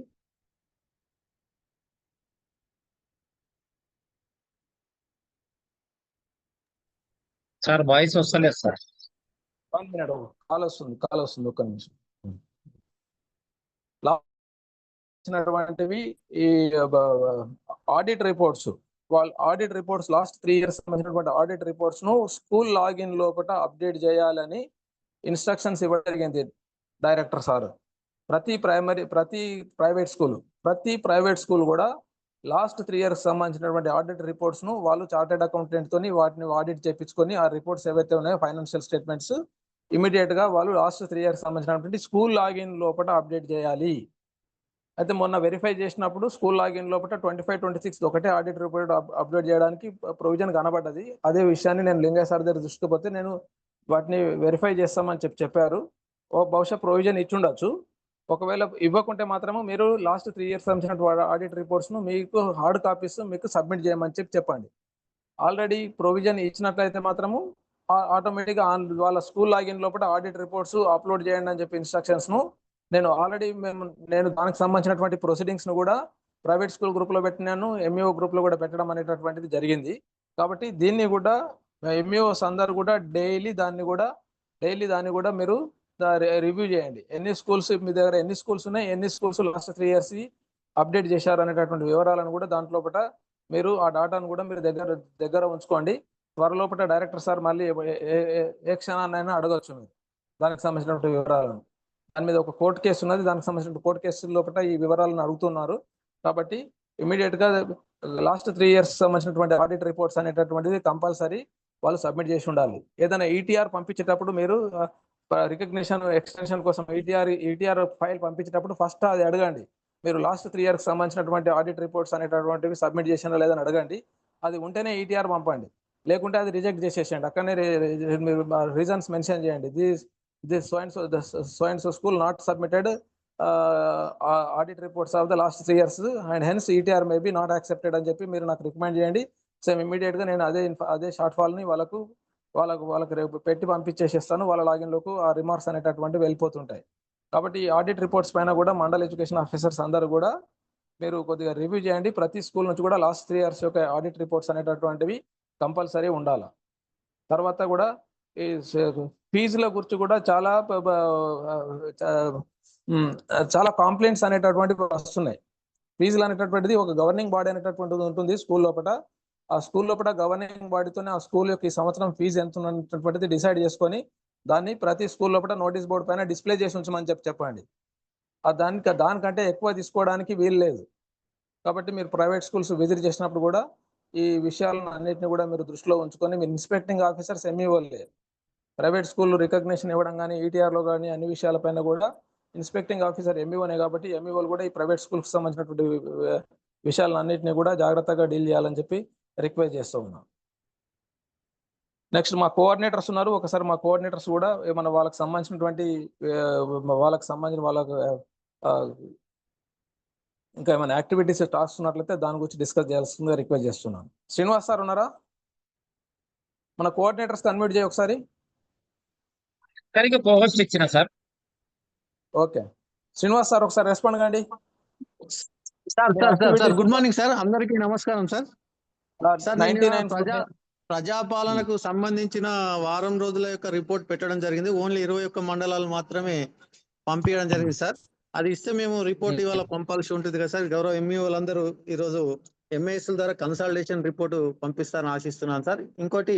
సార్ వాయిస్ వస్తలేదు సార్. కాల్ వస్తుంది ఒక్క నిమిషం. ఇచ్చినటువంటివి ఈ ఆడిట్ రిపోర్ట్స్ లాస్ట్ 3 years సంబంధించినటువంటి ఆడిట్ రిపోర్ట్స్ ను స్కూల్ లాగిన్ లోపల అప్డేట్ చేయాలని ఇన్స్ట్రక్షన్స్ ఇవ్వడం జరిగింది డైరెక్టర్ సార్. ప్రతి ప్రైవేట్ స్కూల్ కూడా లాస్ట్ 3 years సంబంధించినటువంటి ఆడిట్ రిపోర్ట్స్ ను వాళ్ళు చార్టెడ్ అకౌంటెంట్ తోని వాటిని ఆడిట్ చేయించుకొని ఆ రిపోర్ట్స్ ఏవైతే ఉన్నాయో ఫైనాన్షియల్ స్టేట్మెంట్స్ ఇమీడియట్ గా వాళ్ళు లాస్ట్ 3 years సంబంధించినటువంటి స్కూల్ లాగిన్ లోపల అప్డేట్ చేయాలి. అయితే మొన్న వెరిఫై చేసినప్పుడు స్కూల్ లాగిన్ లోపల 25-26 ఒకటే ఆడిట్ రిపోర్ట్ అప్డేట్ చేయడానికి ప్రొవిజన్ కనబడ్డది. అదే విషయాన్ని నేను లింగయ్య సార్ దగ్గర దృష్టికి పోతే నేను వాటిని వెరిఫై చేస్తామని చెప్పారు. బహుశా ప్రొవిజన్ ఇచ్చుండొచ్చు. ఒకవేళ ఇవ్వకుంటే మాత్రము మీరు లాస్ట్ 3 years సంబంధించిన ఆడిట్ రిపోర్ట్స్ను మీకు హార్డ్ కాపీస్ మీకు సబ్మిట్ చేయమని చెప్పండి. ఆల్రెడీ ప్రొవిజన్ ఇచ్చినట్లయితే మాత్రము ఆటోమేటిక్గా వాళ్ళ స్కూల్ లాగిన్ లోపల ఆడిట్ రిపోర్ట్స్ అప్లోడ్ చేయండి అని చెప్పి ఇన్స్ట్రక్షన్స్ను నేను దానికి సంబంధించినటువంటి ప్రొసీడింగ్స్ను కూడా ప్రైవేట్ స్కూల్ గ్రూప్లో పెట్టినాను, ఎంఈఓ గ్రూప్లో కూడా పెట్టడం అనేటటువంటిది జరిగింది. కాబట్టి దీన్ని కూడా ఎంఈఓస్ అందరు కూడా డైలీ దాన్ని కూడా మీరు రివ్యూ చేయండి. ఎన్ని స్కూల్స్ మీ దగ్గర ఎన్ని స్కూల్స్ ఉన్నాయి, ఎన్ని స్కూల్స్ లాస్ట్ 3 years అప్డేట్ చేశారు అనేటటువంటి వివరాలను కూడా దాంట్లో మీరు ఆ డాటాను కూడా మీరు దగ్గర ఉంచుకోండి. త్వరలోపల డైరెక్టర్ సార్ మళ్ళీ ఏ క్షణాన్నైనా అడగవచ్చు మీరు దానికి సంబంధించినటువంటి వివరాలను. దాని మీద ఒక కోర్టు కేసు ఉన్నది, దానికి సంబంధించిన కోర్టు కేసు లోపల ఈ వివరాలను అడుగుతున్నారు. కాబట్టి ఇమీడియట్ గా లాస్ట్ 3 years సంబంధించినటువంటి ఆడిట్ రిపోర్ట్స్ అనేటటువంటిది కంపల్సరీ వాళ్ళు సబ్మిట్ చేసి ఉండాలి. ఏదైనా ఈటీఆర్ పంపించేటప్పుడు మీరు రికగ్నిషన్ ఎక్స్టెన్షన్ కోసం ఈటీఆర్ ఫైల్ పంపించేటప్పుడు ఫస్ట్ అది అడగండి. మీరు లాస్ట్ 3 years సంబంధించినటువంటి ఆడిట్ రిపోర్ట్స్ అనేటటువంటివి సబ్మిట్ చేసినా లేదని అడగండి. అది ఉంటేనే ఈటీఆర్ పంపండి, లేకుంటే అది రిజెక్ట్ చేసేసేయండి. అక్కడనే మీరు రీజన్స్ మెన్షన్ చేయండి. This so and so school not submitted audit reports of the last 3 years and hence ETR may be not accepted అని చెప్పి మీరు నాకు రికమెండ్ చేయండి. సేమ్ ఇమీడియట్గా నేను అదే షార్ట్ ఫాల్ని వాళ్ళకి రేపు పెట్టి పంపించేసేస్తాను. వాళ్ళ లాగిన్లోకి ఆ రిమార్క్స్ అనేటటువంటి వెళ్ళిపోతుంటాయి. కాబట్టి ఈ ఆడిట్ రిపోర్ట్స్ పైన కూడా మండల్ ఎడ్యుకేషన్ ఆఫీసర్స్ అందరూ కూడా మీరు కొద్దిగా రివ్యూ చేయండి. ప్రతి స్కూల్ నుంచి కూడా లాస్ట్ 3 years యొక్క ఆడిట్ రిపోర్ట్స్ అనేటటువంటివి కంపల్సరీ ఉండాలి. తర్వాత కూడా ఈ ఫీజుల గురించి కూడా చాలా కాంప్లైంట్స్ అనేటటువంటివి వస్తున్నాయి. ఫీజులు అనేటటువంటిది ఒక గవర్నింగ్ బాడీ అనేటటువంటిది ఉంటుంది స్కూల్ లోపల. ఆ స్కూల్ లోపల గవర్నింగ్ బాడీతోనే ఆ స్కూల్ యొక్క ఈ సంవత్సరం ఫీజు ఎంత ఉన్నటువంటిది డిసైడ్ చేసుకొని దాన్ని ప్రతి స్కూల్ లోపల నోటీస్ బోర్డు పైన డిస్ప్లే చేసి ఉంచమని చెప్పండి. దానికంటే ఎక్కువ తీసుకోవడానికి వీలు లేదు. కాబట్టి మీరు ప్రైవేట్ స్కూల్స్ విజిట్ చేసినప్పుడు కూడా ఈ విషయాలను అన్నింటినీ కూడా మీరు దృష్టిలో ఉంచుకొని మీరు ఇన్స్పెక్టింగ్ ఆఫీసర్స్ ఎంఈఓలే. ప్రైవేట్ స్కూల్ రికగ్నిషన్ ఇవ్వడం కానీ ఈటీఆర్లో కానీ అన్ని విషయాలపైన కూడా ఇన్స్పెక్టింగ్ ఆఫీసర్ ఎంఈఓనే. కాబట్టి ఎంఈఓలు కూడా ఈ ప్రైవేట్ స్కూల్కి సంబంధించినటువంటి విషయాలను అన్నింటినీ కూడా జాగ్రత్తగా డీల్ చేయాలని చెప్పి రిక్వెస్ట్ చేస్తూ ఉన్నాం. నెక్స్ట్ మా కోఆర్డినేటర్స్ ఉన్నారు. ఒకసారి మా కోఆర్డినేటర్స్ కూడా ఏమైనా వాళ్ళకి సంబంధించినటువంటి ఇంకా ఏమైనా యాక్టివిటీస్ టాస్క్ ఉన్నట్లయితే దాని గురించి డిస్కస్ చేయాల్సిందిగా రిక్వెస్ట్ చేస్తున్నాను. శ్రీనివాస్ సార్ ఉన్నారా? మన కోఆర్డినేటర్స్ అన్మ్యూట్ చేయి ఒకసారి. కోహోస్ట్ ఇచ్చిన సార్. ఓకే శ్రీనివాస్ సార్ ఒకసారి రెస్పాండ్ కండి. సార్ గుడ్ మార్నింగ్ సార్, అందరికీ నమస్కారం సార్. ప్రజాపాలనకు సంబంధించిన వారం రోజుల యొక్క రిపోర్ట్ పెట్టడం జరిగింది. ఓన్లీ 21 మండలాలు మాత్రమే పంపించడం జరిగింది సార్. అది ఇస్తే మేము రిపోర్ట్ ఇవాళ పంపాల్సి ఉంటుంది కదా సార్. గౌరవ ఎంఈఓలందరూ ఈరోజు ఎంఏఎస్ల ద్వారా కన్సల్టేషన్ రిపోర్టు పంపిస్తారని ఆశిస్తున్నాను సార్. ఇంకోటి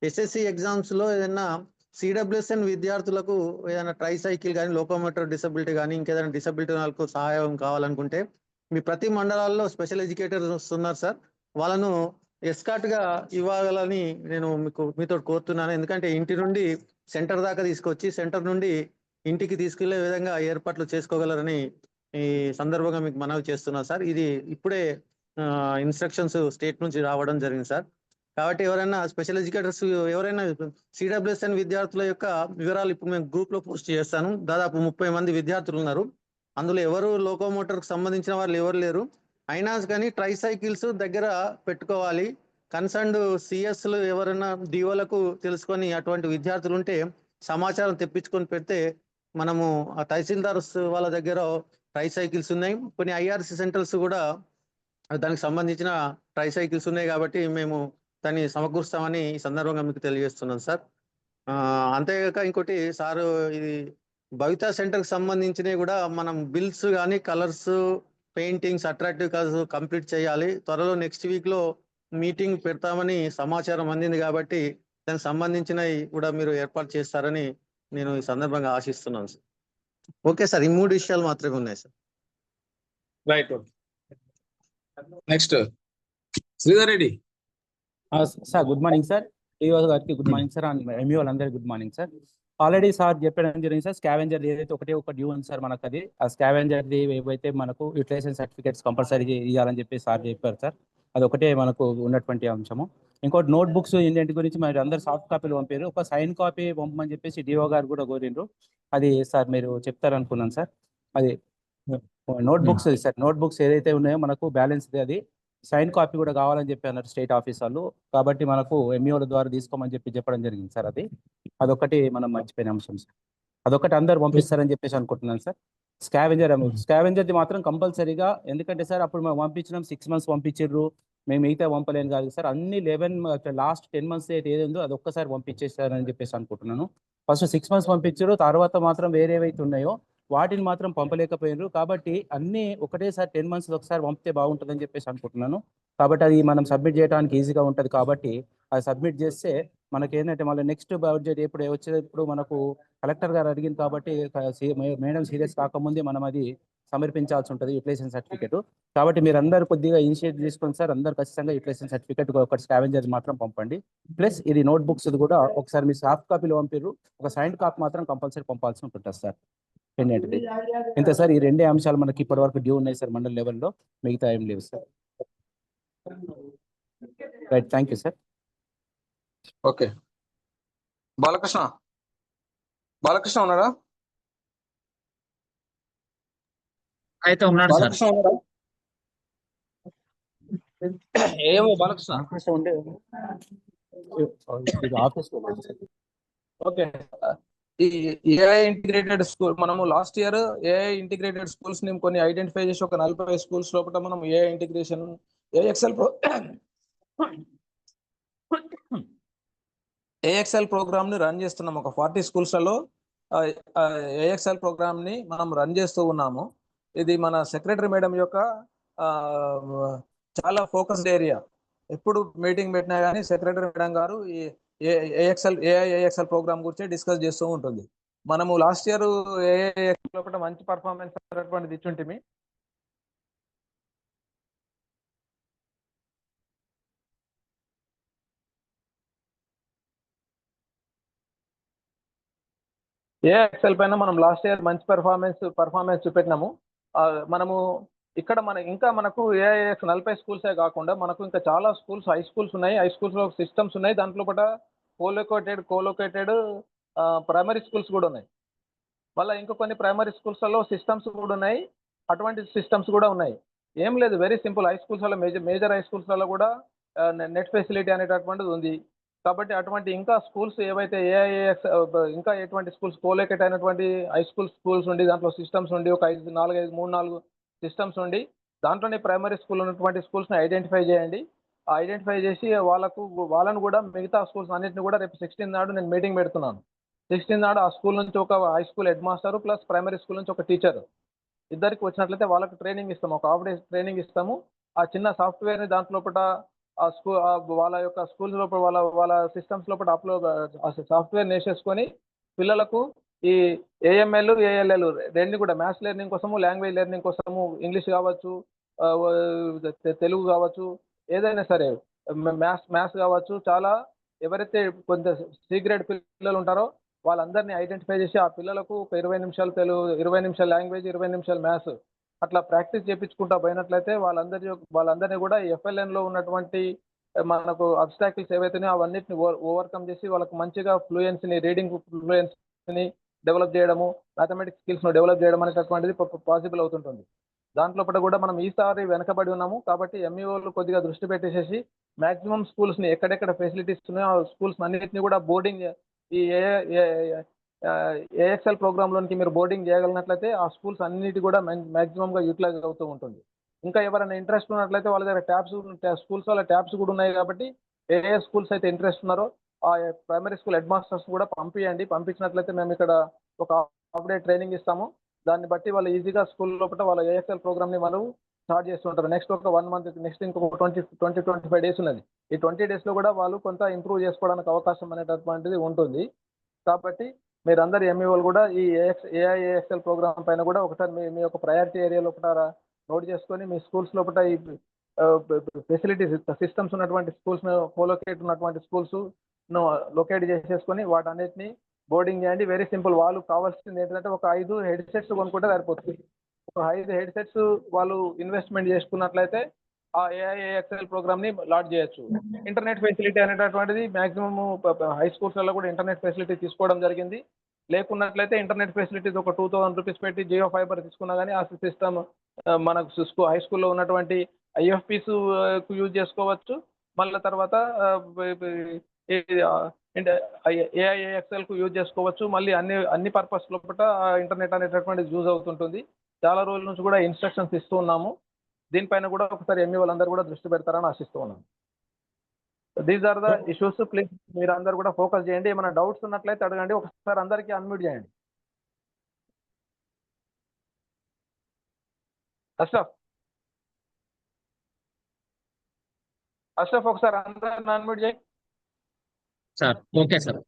ఎస్ఎస్సి ఎగ్జామ్స్ లో ఏదైనా సిడబ్ల్యూఎస్ఎన్ విద్యార్థులకు ఏదైనా ట్రై సైకిల్ కానీ లోకోమోటర్ డిసబిలిటీ కానీ ఇంకేదైనా డిసబిలిటీ వాళ్ళకు సహాయం కావాలనుకుంటే మీ ప్రతి మండలాల్లో స్పెషల్ ఎడ్యుకేటర్స్ వస్తున్నారు సార్. వాళ్ళను ఎస్కాట్ గా ఇవ్వాలని నేను మీతో కోరుతున్నాను. ఎందుకంటే ఇంటి నుండి సెంటర్ దాకా తీసుకొచ్చి సెంటర్ నుండి ఇంటికి తీసుకెళ్లే విధంగా ఏర్పాట్లు చేసుకోగలరని ఈ సందర్భంగా మీకు మనవి చేస్తున్నాను సార్. ఇది ఇప్పుడే ఇన్స్ట్రక్షన్స్ స్టేట్ నుంచి రావడం జరిగింది సార్. కాబట్టి ఎవరైనా స్పెషల్ ఎడ్యుకేటర్స్ ఎవరైనా సిడబ్ల్యూఎస్ఎన్ విద్యార్థుల యొక్క వివరాలు ఇప్పుడు మేము గ్రూప్ లో పోస్ట్ చేస్తాను. దాదాపు 30 మంది విద్యార్థులు ఉన్నారు. అందులో ఎవరు లోకోమోటర్ కు సంబంధించిన వాళ్ళు ఎవరు లేరు. అయినా కానీ ట్రై సైకిల్స్ దగ్గర పెట్టుకోవాలి. కన్సర్న్డ్ సిఎస్లు ఎవరైనా డిఓలకు తెలుసుకొని అటువంటి విద్యార్థులు ఉంటే సమాచారం తెప్పించుకొని పెడితే మనము ఆ తహసీల్దార్ వాళ్ళ దగ్గర ట్రై సైకిల్స్ ఉన్నాయి. కొన్ని ఐఆర్సి సెంటర్స్ కూడా దానికి సంబంధించిన ట్రై సైకిల్స్ ఉన్నాయి. కాబట్టి మేము దాన్ని సమకూరుస్తామని ఈ సందర్భంగా మీకు తెలియజేస్తున్నాను సార్. అంతేగాక ఇంకోటి సారు, ఇది భవితా సెంటర్ కి సంబంధించినవి కూడా మనం బిల్స్ కానీ colours paintings attractive colours complete చేయాలి. త్వరలో నెక్స్ట్ వీక్ లో మీటింగ్ పెడతామని సమాచారం అందింది. కాబట్టి దానికి సంబంధించినవి కూడా మీరు ఏర్పాటు చేస్తారని నేను ఈ సందర్భంగా ఆశిస్తున్నాను సార్. ఓకే సార్, ఈ 3 విషయాలు మాత్రమే ఉన్నాయి sir. Right. Next Sridhar Reddy sir. Good morning sir. DO గారికి good morning sir. And MEO అందరికి good morning sir. Already sir చెప్పడం జరిగింది సార్. స్కావెంజర్ ఏదైతే ఒక డ్యూ ఉంది సార్ మనకు, అది ఆ స్కావెంజర్ది ఏవైతే మనకు యూటిలైజేషన్ సర్టిఫికేట్స్ కంపల్సరీ ఇవ్వాలని చెప్పి సార్ చెప్పారు సార్. అది ఒకటే మనకు ఉన్నటువంటి అంశము. ఇంకోటి నోట్ బుక్స్ ఇంటి గురించి మరి అందరు సాఫ్ట్ కాపీలు పంపారు. ఒక సైన్ కాపీ పంపమని చెప్పేసి డిఓ గారు కూడా కోరిండ్రు. అది సార్ మీరు చెప్తారనుకున్నాను సార్. అది note books sir, note books ఏదైతే ఉన్నాయో మనకు బ్యాలెన్స్ అది సైన్ కాపీ కూడా కావాలని చెప్పి అన్నారు స్టేట్ ఆఫీస్ వాళ్ళు. కాబట్టి మనకు ఎంఈఓల ద్వారా తీసుకోమని చెప్పడం జరిగింది సార్. అదొకటి మనం మర్చిపోయిన అంశం సార్. అదొకటి అందరు పంపిస్తారని చెప్పేసి అనుకుంటున్నాను సార్. స్కావెంజర్ది మాత్రం కంపల్సరీగా, ఎందుకంటే సార్ అప్పుడు మేము పంపించినాం 6 months పంపించారు, మేము మిగతా పంపలేను కాదు సార్. అన్ని 11 లాస్ట్ 10 months ఏదో అది ఒక్కసారి పంపించేస్తారని చెప్పేసి అనుకుంటున్నాను. ఫస్ట్ 6 months పంపించారు, తర్వాత మాత్రం వేరేవైతే ఉన్నాయో వాటిని మాత్రం పంపలేకపోయారు. కాబట్టి అన్ని ఒకటేసారి 10 months ఒకసారి పంపితే బాగుంటుందని చెప్పేసి అనుకుంటున్నాను. కాబట్టి అది మనం సబ్మిట్ చేయడానికి ఈజీగా ఉంటుంది. కాబట్టి అది సబ్మిట్ చేస్తే మనకి ఏంటంటే మళ్ళీ నెక్స్ట్ బడ్జెట్ ఎప్పుడు వచ్చేటప్పుడు మనకు కలెక్టర్ గారు అడిగింది కాబట్టి మేడం సీరియస్ కాకముందే మనం అది సమర్పించాల్సి ఉంటుంది యూటిలైజేషన్ సర్టిఫికేట్. కాబట్టి మీరు అందరు కొద్దిగా ఇనిషియేటివ్ తీసుకొని సార్, అందరు ఖచ్చితంగా యూటిలైజేషన్ సర్టిఫికేట్ ఒకటి స్కావెంజర్ మాత్రం పంపండి. ప్లస్ ఇది నోట్ బుక్స్ కూడా ఒకసారి మీరు సాఫ్ట్ కాపీలో పంపారు, ఒక సైన్డ్ కాపీ మాత్రం కంపల్సరీ పంపాల్సి ఉంటుంది సార్. ఏంటంటే ఇంత సార్, ఈ రెండే అంశాలు మనకి ఇప్పటి వరకు డ్యూ ఉన్నాయి సార్ మండల్ లెవెల్లో, మిగతా ఏం లేవు sir. Right, thank you sir. Okay, Balakrishna ఉన్నాడా? అయితే ఉన్నాడు సార్. బాలకృష్ణ ఉన్నాడా? ఏమో బాలకృష్ణ. ఓకే, ఈ ఏఐ ఇంటిగ్రేటెడ్ స్కూల్ మనము last year AI integrated schools ని కొన్ని ఐడెంటిఫై చేసి ఒక 40 schools లోపల మనం ఏఐ ఇంటిగ్రేషన్ ఏఎక్స్ఎల్ ప్రోగ్రామ్ ని రన్ చేస్తున్నాం. ఒక 40 schools లలో ఏఎక్స్ఎల్ ప్రోగ్రామ్ ని మనం రన్ చేస్తూ ఉన్నాము. ఇది మన సెక్రటరీ మేడం యొక్క చాలా ఫోకస్డ్ ఏరియా. ఎప్పుడు మీటింగ్ పెట్టినా కానీ సెక్రటరీ మేడం గారు ఈ ఏఎక్స్ఎల్ ప్రోగ్రామ్ గురించి డిస్కస్ చేస్తూ ఉంటుంది. మనము లాస్ట్ ఇయర్ ఏఎక్స్ఎల్ ఒకటి మంచి పర్ఫార్మెన్స్ అనేటువంటిది ఇచ్చుంటిమి. ఏఎక్స్ఎల్ పైన మనం లాస్ట్ ఇయర్ మంచి పర్ఫార్మెన్స్ చూపెట్టినాము. మనము ఇక్కడ మనకు ఏఐఎక్స్ 40 schools కాకుండా మనకు ఇంకా చాలా స్కూల్స్, హై స్కూల్స్ ఉన్నాయి. హై స్కూల్స్ లో సిస్టమ్స్ ఉన్నాయి. దాంట్లో పాటు కోలోకేటెడ్ ప్రైమరీ స్కూల్స్ కూడా ఉన్నాయి. మళ్ళీ ఇంకా కొన్ని ప్రైమరీ స్కూల్స్లలో సిస్టమ్స్ కూడా ఉన్నాయి. అటువంటి సిస్టమ్స్ కూడా ఉన్నాయి. ఏం లేదు, వెరీ సింపుల్. హై స్కూల్స్లో మేజర్ హై స్కూల్స్లలో కూడా నెట్ ఫెసిలిటీ అనేటటువంటిది ఉంది. కాబట్టి అటువంటి ఇంకా స్కూల్స్ ఏవైతే ఏఐఎక్స్ ఇంకా ఎటువంటి స్కూల్స్ కోలోకేట్ అయినటువంటి హై స్కూల్స్ ఉండి దాంట్లో సిస్టమ్స్ ఉండి ఒక 3-4 సిస్టమ్స్ ఉండి దాంట్లోనే ప్రైమరీ స్కూల్ ఉన్నటువంటి స్కూల్స్ని ఐడెంటిఫై చేయండి. ఐడెంటిఫై చేసి వాళ్ళను కూడా మిగతా స్కూల్స్ అన్నింటిని కూడా రేపు 16 నాడు నేను మీటింగ్ పెడుతున్నాను. 16 నాడు ఆ స్కూల్ నుంచి ఒక high school head master plus primary school నుంచి ఒక టీచర్ ఇద్దరికి వచ్చినట్లయితే వాళ్ళకి ట్రైనింగ్ ఇస్తాము. ఒక హాఫ్ డే ట్రైనింగ్ ఇస్తాము. ఆ చిన్న సాఫ్ట్వేర్ని దాంట్లో వాళ్ళ యొక్క స్కూల్స్ లోపల వాళ్ళ సిస్టమ్స్ లోపల సాఫ్ట్వేర్ వేసేసుకొని పిల్లలకు ఈ ఏఎంఎల్ ఏఎల్ఎల్ రెండు కూడా మ్యాథ్స్ లెర్నింగ్ కోసము, లాంగ్వేజ్ లెర్నింగ్ కోసము, ఇంగ్లీష్ కావచ్చు, తెలుగు కావచ్చు, ఏదైనా సరే మ్యాథ్స్ కావచ్చు, చాలా ఎవరైతే కొంత సి గ్రేడ్ పిల్లలు ఉంటారో వాళ్ళందరినీ ఐడెంటిఫై చేసి ఆ పిల్లలకు ఒక 20 నిమిషాలు తెలుగు, 20 నిమిషాలు లాంగ్వేజ్, 20 నిమిషాలు మ్యాథ్స్ అట్లా ప్రాక్టీస్ చేయించుకుంటా పోయినట్లయితే వాళ్ళందరినీ కూడా ఎఫ్ఎల్ఎన్లో ఉన్నటువంటి మనకు అబ్స్టాకిల్స్ ఏవైతున్నాయో అవన్నిటిని ఓవర్కమ్ చేసి వాళ్ళకు మంచిగా రీడింగ్ ఫ్లూయెన్సీని డెవలప్ చేయడము, మ్యాథమెటిక్స్ స్కిల్స్ను డెవలప్ చేయడం అనేటటువంటిది పాసిబుల్ అవుతుంటుంది. దాంట్లో కూడా మనం ఈసారి వెనకబడి ఉన్నాము. కాబట్టి ఎంఈఓలు కొద్దిగా దృష్టి పెట్టేసేసి మ్యాక్సిమం స్కూల్స్ని ఎక్కడెక్కడ ఫెసిలిటీస్ ఉన్నాయో ఆ స్కూల్స్ అన్నింటినీ కూడా బోర్డింగ్ ఈ ఏఎక్స్ఎల్ ప్రోగ్రాంలోనికి మీరు బోర్డింగ్ చేయగలిగినట్లయితే ఆ స్కూల్స్ అన్నిటి కూడా మ్యాక్సిమంగా యూటిలైజ్ అవుతూ ఉంటుంది. ఇంకా ఎవరైనా ఇంట్రెస్ట్ ఉన్నట్లయితే వాళ్ళ దగ్గర స్కూల్స్ వల్ల ట్యాబ్స్ కూడా ఉన్నాయి. కాబట్టి ఏ స్కూల్స్ అయితే ఇంట్రెస్ట్ ఉన్నారో ఆ ప్రైమరీ స్కూల్ హెడ్ మాస్టర్స్ కూడా పంపించినట్లయితే మేము ఇక్కడ ఒక హాఫ్ డే ట్రైనింగ్ ఇస్తాము. దాన్ని బట్టి వాళ్ళు ఈజీగా స్కూల్ లోపల వాళ్ళ ఏఎక్స్ఎల్ ప్రోగ్రామ్ని వాళ్ళు స్టార్ట్ చేస్తుంటారు. నెక్స్ట్ ఒక 1 month, నెక్స్ట్ ఇంకొక 20-25 days ఉన్నది. ఈ 20 days లో కూడా వాళ్ళు కొంత ఇంప్రూవ్ చేసుకోవడానికి అవకాశం అనేటటువంటిది ఉంటుంది. కాబట్టి మీరందరు ఎంఈఓలు కూడా ఈ ఏఐఏఎక్స్ఎల్ ప్రోగ్రామ్ పైన కూడా ఒకసారి మీ యొక్క ప్రయారిటీ ఏరియాలో ఒకసారి నోట్ చేసుకొని మీ స్కూల్స్ లోపల ఈ ఫెసిలిటీస్ సిస్టమ్స్ ఉన్నటువంటి స్కూల్స్ కోలోకేట్ ఉన్నటువంటి స్కూల్స్ లొకేట్ చేసేసుకొని వాటన్నిటిని బోర్డింగ్ చేయండి. Very simple. వాళ్ళు కావాల్సింది ఏంటంటే ఒక 5 headsets కొనుక్కుంటే సరిపోతుంది. ఒక 5 headsets వాళ్ళు ఇన్వెస్ట్మెంట్ చేసుకున్నట్లయితే ఆ ఏఐఏఎక్స్ఎల్ ప్రోగ్రామ్ ని లాంచ్ చేయొచ్చు. ఇంటర్నెట్ ఫెసిలిటీ అనేటటువంటిది మాక్సిమం హై స్కూల్స్లలో కూడా ఇంటర్నెట్ ఫెసిలిటీ తీసుకోవడం జరిగింది. లేకున్నట్లయితే ఇంటర్నెట్ ఫెసిలిటీస్ ఒక 2000 రూపీస్ పెట్టి జియో ఫైబర్ తీసుకున్నా కానీ ఆ సిస్టమ్ మనకు హై స్కూల్లో ఉన్నటువంటి ఐఎఫ్పిస్ యూజ్ చేసుకోవచ్చు. మళ్ళీ తర్వాత ఏఐఏఎక్స్ఎల్కు యూజ్ చేసుకోవచ్చు. మళ్ళీ అన్ని పర్పస్ లోపల ఇంటర్నెట్ అనేటటువంటిది యూజ్ అవుతుంటుంది. చాలా రోజుల నుంచి కూడా ఇన్స్ట్రక్షన్స్ ఇస్తూ ఉన్నాము. దీనిపైన కూడా ఒకసారి ఎంఈ వాళ్ళందరూ కూడా దృష్టి పెడతారని ఆశిస్తూ ఉన్నాను. These are the issues. Please మీరు అందరు కూడా ఫోకస్ చేయండి. ఏమైనా డౌట్స్ ఉన్నట్లయితే అడగండి. ఒకసారి అందరికీ అన్మ్యూట్ చేయండి. అష్రఫ్ ఒకసారి అందరిని అన్మ్యూట్ చేయండి సార్. ఓకే సార్,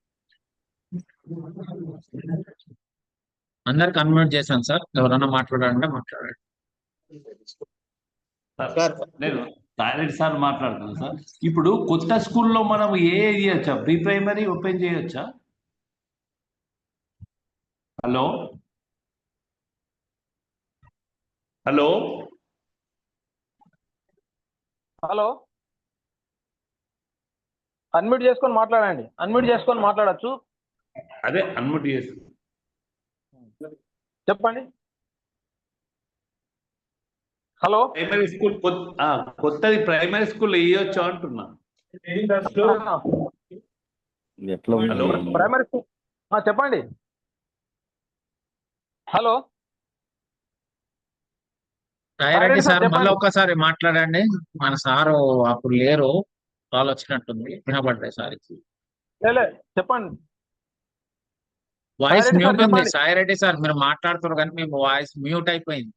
అందరికి అన్మ్యూట్ చేశాను సార్. ఎవరన్నా మాట్లాడాలంటే మాట్లాడండి. సార్ నేను టాయిలెట్ సార్ మాట్లాడుతున్నాను సార్. ఇప్పుడు కొత్త స్కూల్లో మనం చేయొచ్చా? ప్రీ ప్రైమరీ ఓపెన్ చేయొచ్చా? హలో హలో హలో, అన్మ్యూట్ చేసుకొని మాట్లాడండి. అన్మ్యూట్ చేసుకొని మాట్లాడచ్చు. అదే అన్మ్యూట్ చేసి చెప్పండి. హలో, ప్రైమరీ స్కూల్ కొత్తది ప్రైమరీ స్కూల్ వేయొచ్చా అంటున్నా. హలో ప్రైమరీ స్కూల్ చెప్పండి. హలో రెడ్డి సార్, చెప్పండి. మళ్ళీ ఒక్కసారి మాట్లాడండి. మన సారు అప్పుడు లేరు, కాల్ వచ్చినట్టుంది, వినపడ్డాయి సార్. చెప్పండి. Voice Sai Reddy mute sir ఉంది. చెప్పండి. సాయి రెడ్డి సార్ మీరు మాట్లాడుతున్నారు కానీ మీ వాయిస్ మ్యూట్ అయిపోయింది.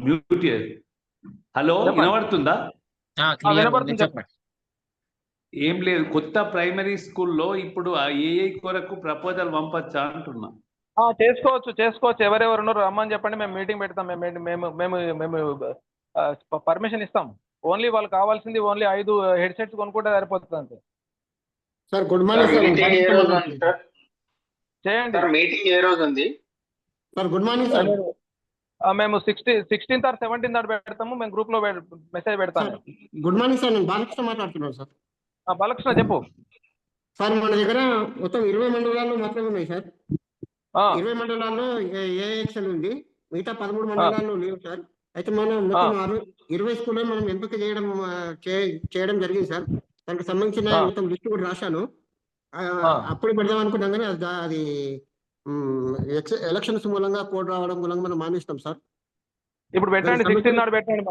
మ్యూట్ చేసి. హలో చెప్పండి. వినబడుతుందా? క్లియర్ ఉంది, వినపడుతుంది. చెప్పండి. ఏం లేదు, కొత్త ప్రైమరీ స్కూల్లో ఇప్పుడు ఆ ఏఐ కొరకు ప్రపోజల్ పంపచ్చా అంటున్నా. చేసుకోవచ్చు. ఎవరెవరు ఉన్నారు రమ్మని చెప్పండి. మేము మీటింగ్ పెడతాం. మేము పర్మిషన్ ఇస్తాం. ఓన్లీ వాళ్ళు కావాల్సింది ఓన్లీ 5 హెడ్సెట్స్ కొనుక్కుంటే సరిపోతుంది అంతే. Sir good morning sir. Meeting ఏ రోజు ఉంది సార్? చేయండి సార్ మీటింగ్ ఏ రోజు ఉంది సార్? Good morning sir. మేము 16th or 17th నాడు పెడతాము. మేము గ్రూప్ లో మెసేజ్ పెడతాము. Good morning sir. నేను బాలకృష్ణ మాట్లాడుతున్నాను సార్. బాలకృష్ణ చెప్పు సార్. మన దగ్గర మొత్తం 20 మండలాలు మాత్రమే ఉన్నాయి సార్. 20 మండలాల్లో ఏఎక్స్ఎల్ ఉంది. మిగతా 13 మండలాల్లో లేవు సార్. అయితే మనం మొత్తం 20 స్కూల్లో మనం ఎంపిక చేయడం జరిగింది సార్. దానికి సంబంధించిన మొత్తం లిస్ట్ కూడా రాశాను. అప్పుడు పెడదాం అనుకున్నాం కానీ అది ఎలక్షన్స్ మూలంగా కోడ్ రావడం మూలంగా మనం మానేస్తాం సార్. ఇప్పుడు పెట్టండి. 16 నాడు పెట్టండి.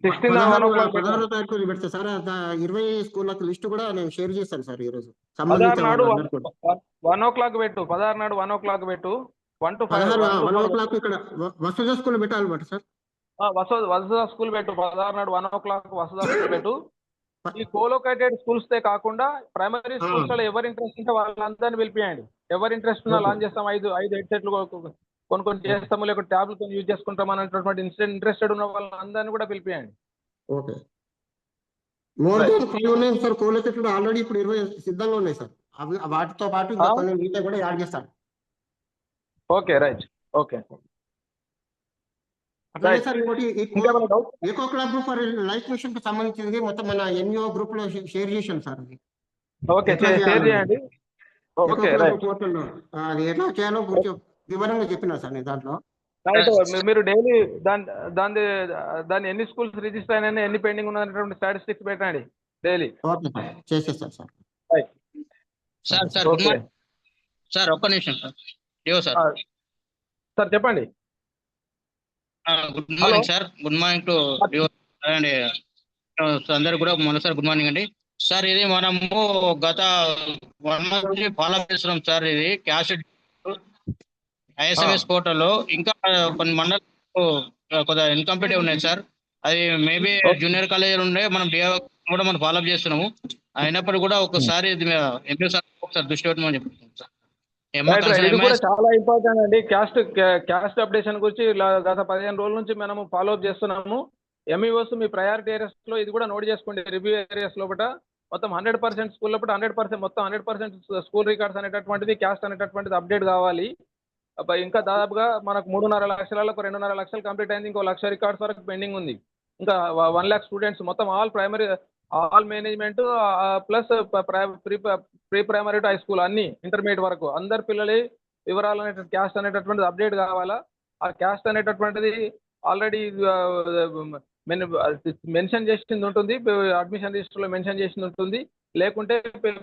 16వ తారీఖు పెడతా సార్. 20 స్కూళ్ళకు లిస్ట్ కూడా నేను షేర్ చేస్తాను సార్ ఈ రోజు. 16 నాడు 1 o'clock పెట్టు. 16 నాడు 1 o'clock పెట్టు. 1 to 5 1 o'clock ఇక్కడ వసుధ స్కూల్ పెట్టాలన్నమాట సార్. వసుధ స్కూల్ పెట్టు. 16 నాడు 1 o'clock వసుధ స్కూల్ పెట్టు. ఈ కోలోకేటెడ్ స్కూల్స్ తే కాకుండా ప్రైమరీ స్కూల్స్ లో ఎవరు ఇంట్రెస్ట్ ఉంటే వాళ్ళందరినీ పిలిపియండి. ఎవరు ఇంట్రెస్ట్ ఉన్నా లాంచ్ చేస్తాం. 5 హెడ్సెట్లు కొన్ని చేస్తాము, లేకపోతే ట్యాబ్లెట్ యూజ్ చేసుకుంటాం అనేటటువంటి ఇంట్రెస్టెడ్ ఉన్న వాళ్ళందరినీ కూడా పిలిపియండి. ఓకే. మోర్ దాన్ 5 ఉన్నాయి సార్. కోలోకేటెడ్ ఆల్రెడీ ఇప్పుడు 20 సిద్ధంగా ఉన్నాయి సార్. వాటితో పాటు కొన్ని మిగతా కూడా యాడ్ చేస్తాను. Okay, right. ఓకే. అట్లాగే సార్ ఇంకోటి eco club for life mission కు సంబంధించింది మొత్తం మన ఎన్జిఓ గ్రూప్ లో షేర్ చేశాను సార్. అది ఓకే, షేర్ చేయండి. Okay, right. అది ఎట్లా చేయాలో కొంచెం వివరంగా చెప్పినా సార్ నేను దాంట్లో. మీరు డైలీ దాన్ని ఎన్ని స్కూల్స్ రిజిస్టర్ అయినా ఎన్ని పెండింగ్ ఉన్నటువంటి స్టాటిస్టిక్స్ పెట్టండి డైలీ. ఓకే సార్, చేసేస్తాను సార్. సార్ ఒక్క నిమిషం సార్. సార్ చెప్పండి. Good morning sir. Good morning to and అందరు కూడా మరోసారి గుడ్ మార్నింగ్ అండి సార్. ఇది మనము గత 1 month నుంచి ఫాలో చేస్తున్నాం సార్. ఇది క్యాష్ ఐఎస్ఎంఎస్ పోర్టల్లో ఇంకా కొన్ని మండలాలు కొద్దిగా ఇన్కంప్లీట్ ఉన్నాయి సార్. అది మేబీ జూనియర్ కాలేజీలు ఉండే మనం డే కూడా మనం ఫాలో చేస్తున్నాము. అయినప్పుడు కూడా ఒకసారి ఎంపీ సార్ ఒకసారి దృష్టి పెట్టమని చెప్తున్నాం సార్. ఇది కూడా చాలా ఇంపార్టెంట్ అండి. క్యాస్ట్ అప్డేషన్ గురించి గత 15 రోజుల నుంచి మనము ఫాలో అప్ చేస్తున్నాము. ఎంఈఓస్ మీ ప్రయారిటీ ఏరియాస్ లో ఇది కూడా నోట్ చేసుకోండి. రివ్యూ ఏరియాస్ లోపల మొత్తం 100% స్కూల్ లోపల 100% మొత్తం 100% స్కూల్ రికార్డ్స్ అనేటటువంటిది క్యాస్ట్ అనేటటువంటిది అప్డేట్ కావాలి. ఇంకా దాదాపుగా మనకు 3.5 లక్షలకు 2.5 లక్షలు కంప్లీట్ అయింది. ఇంకో 1 లక్ష రికార్డ్స్ వరకు పెండింగ్ ఉంది. ఇంకా 1 lakh స్టూడెంట్స్ మొత్తం all primary all management plus pre primary to high school అన్ని ఇంటర్మీడియట్ వరకు అందరి పిల్లలు వివరాలు అనేటువంటి క్యాస్ట్ అనేటటువంటిది అప్డేట్ కావాలా. ఆ క్యాస్ట్ అనేటటువంటిది ఆల్రెడీ మెన్షన్ చేసింది ఉంటుంది, అడ్మిషన్ రిజిస్టర్లో మెన్షన్ చేసింది ఉంటుంది. లేకుంటే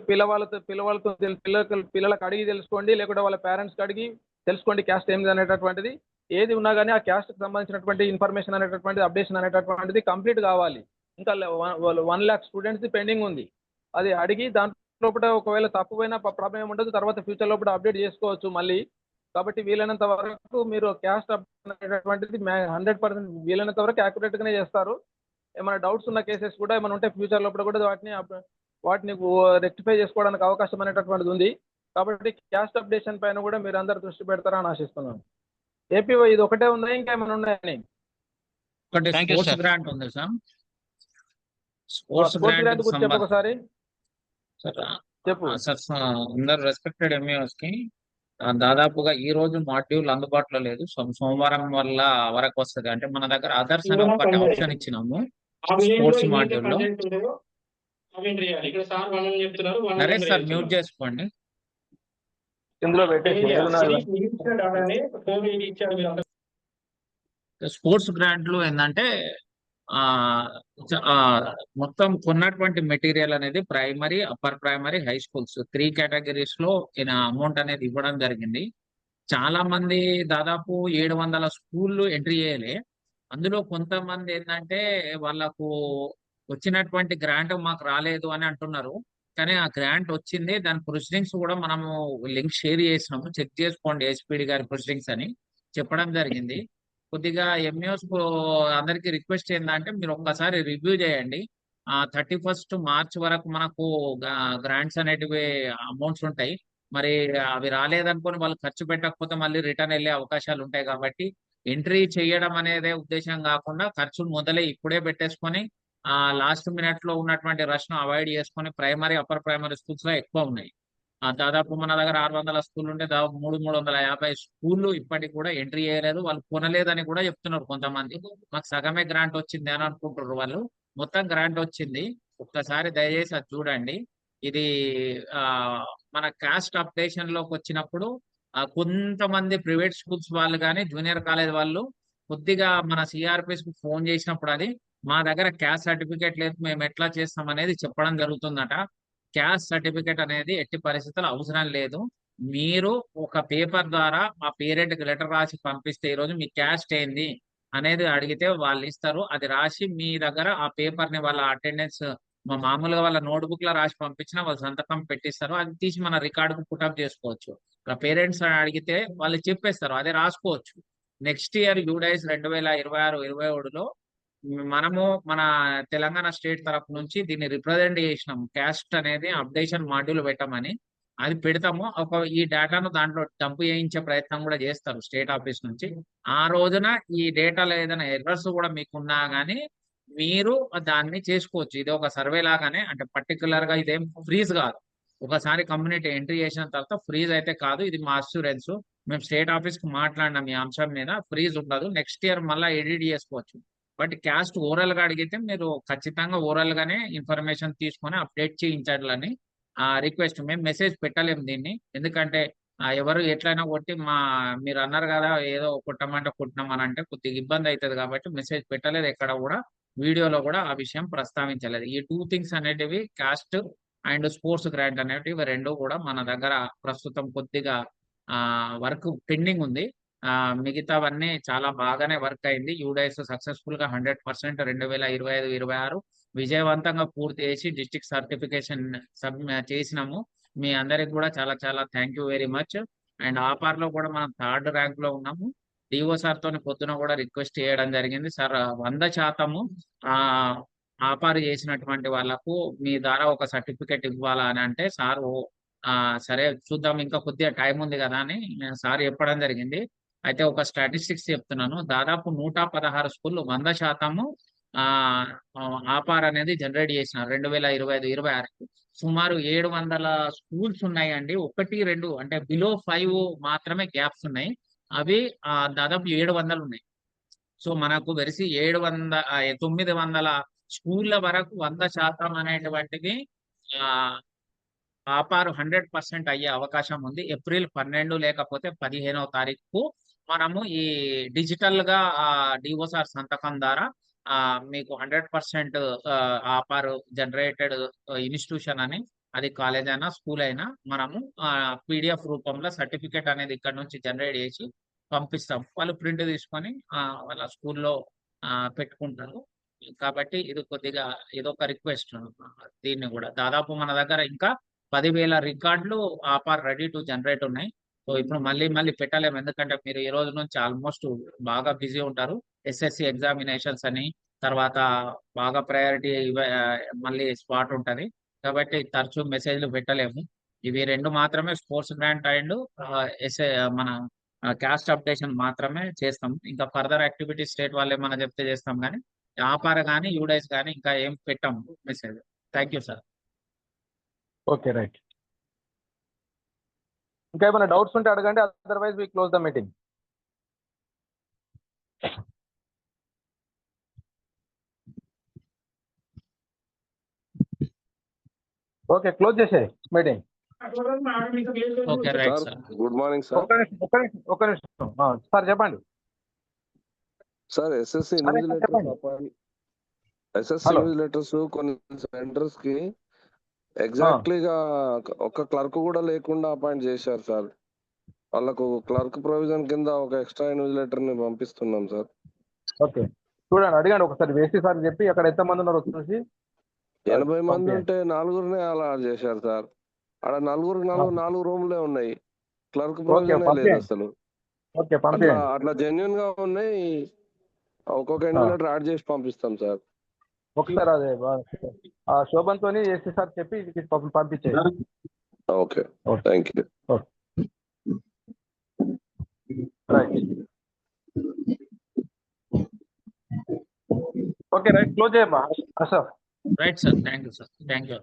పిల్లలకు అడిగి తెలుసుకోండి, లేకుంటే వాళ్ళ పేరెంట్స్కి అడిగి తెలుసుకోండి క్యాస్ట్ ఏంది అనేటటువంటిది. ఏది ఉన్నా కానీ ఆ క్యాస్ట్కి సంబంధించినటువంటి ఇన్ఫర్మేషన్ అనేటటువంటిది అప్డేషన్ అనేటటువంటిది కంప్లీట్ కావాలి. ఇంకా 1 lakh స్టూడెంట్స్ పెండింగ్ ఉంది. అది అడిగి దాంట్లో ఒకవేళ తప్పుపోయినా ప్రాబ్లం ఏమి ఉండదు, తర్వాత ఫ్యూచర్ లోపల అప్డేట్ చేసుకోవచ్చు మళ్ళీ. కాబట్టి వీలైనంత వరకు మీరు క్యాస్ట్ అనేటటువంటిది 100% వీలైనంత వరకు యాక్యురేట్ గానే చేస్తారు. ఏమైనా డౌట్స్ ఉన్న కేసెస్ కూడా ఏమైనా ఉంటే ఫ్యూచర్ లోపల కూడా వాటిని రెక్టిఫై చేసుకోవడానికి అవకాశం అనేటటువంటిది ఉంది. కాబట్టి క్యాస్ట్ అప్డేషన్ పైన కూడా మీరు అందరు దృష్టి పెడతారని ఆశిస్తున్నాను. ఏపీ ఇది ఒకటే ఉందా, ఇంకా ఏమైనా ఉన్నాయని? స్పోర్ట్స్ గ్రాంట్ ఉంది సార్. స్పోర్ట్స్ గ్రాంట్ గురించి చెప్పు ఒకసారి. చెప్పు సార్. అందరు రెస్పెక్టెడ్ ఎంఈఓస్ కి దాదాపుగా ఈ రోజు మాడ్యూల్ అందుబాటులో లేదు. సోమవారం వల్ల వరకు వస్తుంది. అంటే మన దగ్గర అదర్స్ అనే ఒకటి ఆప్షన్ ఇచ్చినాము స్పోర్ట్స్ మాడ్యూల్ లో. నరేష్ సార్ మ్యూట్ చేసుకోండి. స్పోర్ట్స్ గ్రాంట్లు ఏంటంటే మొత్తం కొన్నటువంటి మెటీరియల్ అనేది primary, upper primary, high schools 3 categories లో అమౌంట్ అనేది ఇవ్వడం జరిగింది. చాలా మంది దాదాపు 700 స్కూళ్ళు ఎంట్రీ చేయలే. అందులో కొంతమంది ఏంటంటే వాళ్ళకు వచ్చినటువంటి గ్రాంట్ మాకు రాలేదు అని అంటున్నారు. కానీ ఆ గ్రాంట్ వచ్చింది. దాని ప్రొసీడింగ్స్ కూడా మనము లింక్ షేర్ చేసినాము, చెక్ చేసుకోండి ఎస్పీడి గారి ప్రొసీడింగ్స్ అని చెప్పడం జరిగింది. కొద్దిగా ఎంఈఓస్ అందరికి రిక్వెస్ట్ ఏంటంటే మీరు ఒక్కసారి రివ్యూ చేయండి. 31st March వరకు మనకు గ్రాంట్స్ అనేటివి అమౌంట్స్ ఉంటాయి. మరి అవి రాలేదనుకొని వాళ్ళు ఖర్చు పెట్టకపోతే మళ్ళీ రిటర్న్ వెళ్ళే అవకాశాలు ఉంటాయి. కాబట్టి ఎంట్రీ చేయడం అనేదే ఉద్దేశం కాకుండా ఖర్చులు మొదలై ఇప్పుడే పెట్టేసుకొని లాస్ట్ మినిట్ లో ఉన్నటువంటి రష్ ను అవాయిడ్ చేసుకొని ప్రైమరీ, అప్పర్ ప్రైమరీ స్కూల్స్ లో ఎక్కువ ఉన్నాయి. దాదాపు మన దగ్గర 600 స్కూల్ ఉంటే దాదాపు 350 స్కూళ్ళు ఇప్పటికి కూడా ఎంట్రీ చేయలేదు. వాళ్ళు కొనలేదని కూడా చెప్తున్నారు కొంతమంది. మాకు సగమే గ్రాంట్ వచ్చింది అని అనుకుంటున్నారు వాళ్ళు. మొత్తం గ్రాంట్ వచ్చింది. ఒక్కసారి దయచేసి అది చూడండి. ఇది మన కాస్ట్ అప్డేషన్ లోకి వచ్చినప్పుడు కొంతమంది ప్రైవేట్ స్కూల్స్ వాళ్ళు కానీ జూనియర్ కాలేజ్ వాళ్ళు కొద్దిగా మన సిఆర్పిఎస్ కు ఫోన్ చేసినప్పుడు అది మా దగ్గర క్యాస్ట్ సర్టిఫికేట్ లేదు, మేము ఎట్లా చేస్తాం అనేది చెప్పడం జరుగుతుందట. క్యాస్ట్ సర్టిఫికేట్ అనేది ఎట్టి పరిస్థితుల్లో అవసరం లేదు. మీరు ఒక పేపర్ ద్వారా మా పేరెంట్ కి లెటర్ రాసి పంపిస్తే ఈరోజు మీ క్యాస్ట్ ఏంది అనేది అడిగితే వాళ్ళు ఇస్తారు. అది రాసి మీ దగ్గర ఆ పేపర్ ని వాళ్ళ అటెండెన్స్ మామూలుగా వాళ్ళ నోట్బుక్ లో రాసి పంపించినా వాళ్ళు సంతకం పెట్టిస్తారు. అది తీసి మన రికార్డుకు పుటప్ చేసుకోవచ్చు. పేరెంట్స్ అడిగితే వాళ్ళు చెప్పేస్తారు, అదే రాసుకోవచ్చు. నెక్స్ట్ ఇయర్ యూడైస్ 2026-27లో మనము మన తెలంగాణ స్టేట్ తరఫు నుంచి దీన్ని రిప్రజెంట్ చేసినాము. క్యాస్ట్ అనేది అప్డేషన్ మాడ్యూల్ పెట్టమని అది పెడతాము. ఈ డేటాను దాంట్లో డంప్ చేయించే ప్రయత్నం కూడా చేస్తారు స్టేట్ ఆఫీస్ నుంచి. ఆ రోజున ఈ డేటాలో ఏదైనా ఎర్రర్స్ కూడా మీకున్నా కానీ మీరు దాన్ని చేసుకోవచ్చు. ఇది ఒక సర్వే లాగానే, అంటే పర్టికులర్ గా ఇదేం ఫ్రీజ్ కాదు. ఒకసారి కమ్యూనిటీ ఎంట్రీ చేసిన తర్వాత ఫ్రీజ్ అయితే కాదు. ఇది మా అష్యూరెన్స్. మేము స్టేట్ ఆఫీస్ కి మాట్లాడినాం ఈ అంశం మీద. ఫ్రీజ్ ఉండదు. నెక్స్ట్ ఇయర్ మళ్ళీ ఎడిట్ చేసుకోవచ్చు. బట్ క్యాస్ట్ ఓరల్ గా అడిగితే మీరు ఖచ్చితంగా ఓరల్ గానే ఇన్ఫర్మేషన్ తీసుకొని అప్డేట్ చేయించాలని రిక్వెస్ట్. మేము మెసేజ్ పెట్టలేము దీన్ని, ఎందుకంటే ఎవరు ఎట్లయినా కొట్టి మీరు అన్నారు కదా ఏదో కొట్టమంటే కొట్టినామని అంటే కొద్దిగా ఇబ్బంది అవుతుంది. కాబట్టి మెసేజ్ పెట్టలేదు ఎక్కడ కూడా, వీడియోలో కూడా ఆ విషయం ప్రస్తావించలేదు. ఈ 2 things అనేటివి క్యాస్ట్ అండ్ స్పోర్ట్స్ గ్రాంట్ అనేటివి రెండు కూడా మన దగ్గర ప్రస్తుతం కొద్దిగా వర్క్ పెండింగ్ ఉంది. మిగతావన్నీ చాలా బాగానే వర్క్ అయింది. యూడైస్ సక్సెస్ఫుల్ గా 100% 2025-26 విజయవంతంగా పూర్తి చేసి డిస్ట్రిక్ట్ సర్టిఫికేషన్ చేసినాము. మీ అందరికి కూడా చాలా చాలా thank you very much. And ఆపార్ లో కూడా మనం 3rd ర్యాంక్ లో ఉన్నాము. డిఓ సార్ తోని పొద్దున కూడా రిక్వెస్ట్ చేయడం జరిగింది, సార్ 100% ఆపార్ చేసినటువంటి వాళ్ళకు మీ ద్వారా ఒక సర్టిఫికేట్ ఇవ్వాలా అని అంటే సార్ సరే చూద్దాం, ఇంకా కొద్దిగా టైం ఉంది కదా అని సార్ చెప్పడం జరిగింది. అయితే ఒక స్టాటిస్టిక్స్ చెప్తున్నాను. దాదాపు 116 స్కూళ్ళు 100% ఆపార్ అనేది జనరేట్ చేసిన 2025-26 సుమారు 700 స్కూల్స్ ఉన్నాయండి. 1-2 అంటే బిలో 5 మాత్రమే గ్యాప్స్ ఉన్నాయి. అవి దాదాపు 700 ఉన్నాయి. సో మనకు వెరిసి 900 స్కూళ్ళ వరకు 100% అనేటువంటిది ఆపారు 100% అయ్యే అవకాశం ఉంది. ఏప్రిల్ 12 లేకపోతే 15వ తారీఖు మనము ఈ డిజిటల్ గా డిఓ సార్ సంతకం ద్వారా మీకు 100% ఆపారు జనరేటెడ్ ఇన్స్టిట్యూషన్ అని, అది కాలేజ్ అయినా స్కూల్ అయినా, మనము పీడిఎఫ్ రూపంలో సర్టిఫికేట్ అనేది ఇక్కడ నుంచి జనరేట్ చేసి పంపిస్తాం. వాళ్ళు ప్రింట్ తీసుకొని వాళ్ళ స్కూల్లో పెట్టుకుంటారు. కాబట్టి ఇది కొద్దిగా ఇదొక రిక్వెస్ట్. దీన్ని కూడా దాదాపు మన దగ్గర ఇంకా 10,000 రికార్డులు ఆపార్ రెడీ టు జనరేట్ ఉన్నాయి. సో ఇప్పుడు మళ్ళీ పెట్టలేము, ఎందుకంటే మీరు ఈ రోజు నుంచి ఆల్మోస్ట్ బాగా బిజీ ఉంటారు. ఎస్ఎస్సి ఎగ్జామినేషన్స్ అని, తర్వాత బాగా ప్రయారిటీ మళ్ళీ స్పాట్ ఉంటది. కాబట్టి తరచూ మెసేజ్లు పెట్టలేము. ఇవి 2 మాత్రమే, స్పోర్ట్స్ గ్రాంట్ అండ్ మన క్యాస్ట్ అప్డేషన్ మాత్రమే చేస్తాం. ఇంకా ఫర్దర్ యాక్టివిటీస్ స్టేట్ వాళ్ళు ఏమైనా చెప్తే చేస్తాం, కానీ ఆపార కానీ యూడైస్ కానీ ఇంకా ఏం పెట్టాం message. Thank you sir. Okay, right. ఇంకా ఏమైనా డౌట్స్ ఉంటే అడగండి, otherwise we close the meeting. Okay, close చేసే meeting. Okay, right sir. Good morning sir. ఒక నిమిషం సార్, చెప్పండి సార్. ఎస్ఎస్సి ఇన్విజిలేటర్స్ కొన్ని సెంటర్స్ కి ఎగ్జాక్ట్లీగా ఒక క్లర్క్ కూడా లేకుండా అపాయింట్ చేశారు సార్. వాళ్ళకు క్లర్క్ ప్రొవిజన్ కింద ఒక ఎక్స్ట్రా ఇన్విజిలేటర్ ని పంపిస్తున్నాం సార్. ఓకే, చూడండి, అడిగాను ఒకసారి వేసి సార్ చెప్పి అక్కడ ఎంతమంది ఉన్నారు చూసి. 80 మంది ఉంటే 4గురినే అలా చేశారు సార్. అక్కడ 4 రూమ్లే ఉన్నాయి, క్లర్క్ ప్రొవిజన్ లేదు అసలు. అట్లా జెన్యున్ గా ఉన్నాయి. ఒక్కొక్క ఇన్విజిలేటర్ యాడ్ చేసి పంపిస్తాం సార్. ఒకసారి అదే శోభన్తో ఏసీ సార్ చెప్పి పంపించేది. Okay, thank you. Right. Okay, right, close చేయమ్మా Ashok. Right sir, thank you sir, thank you.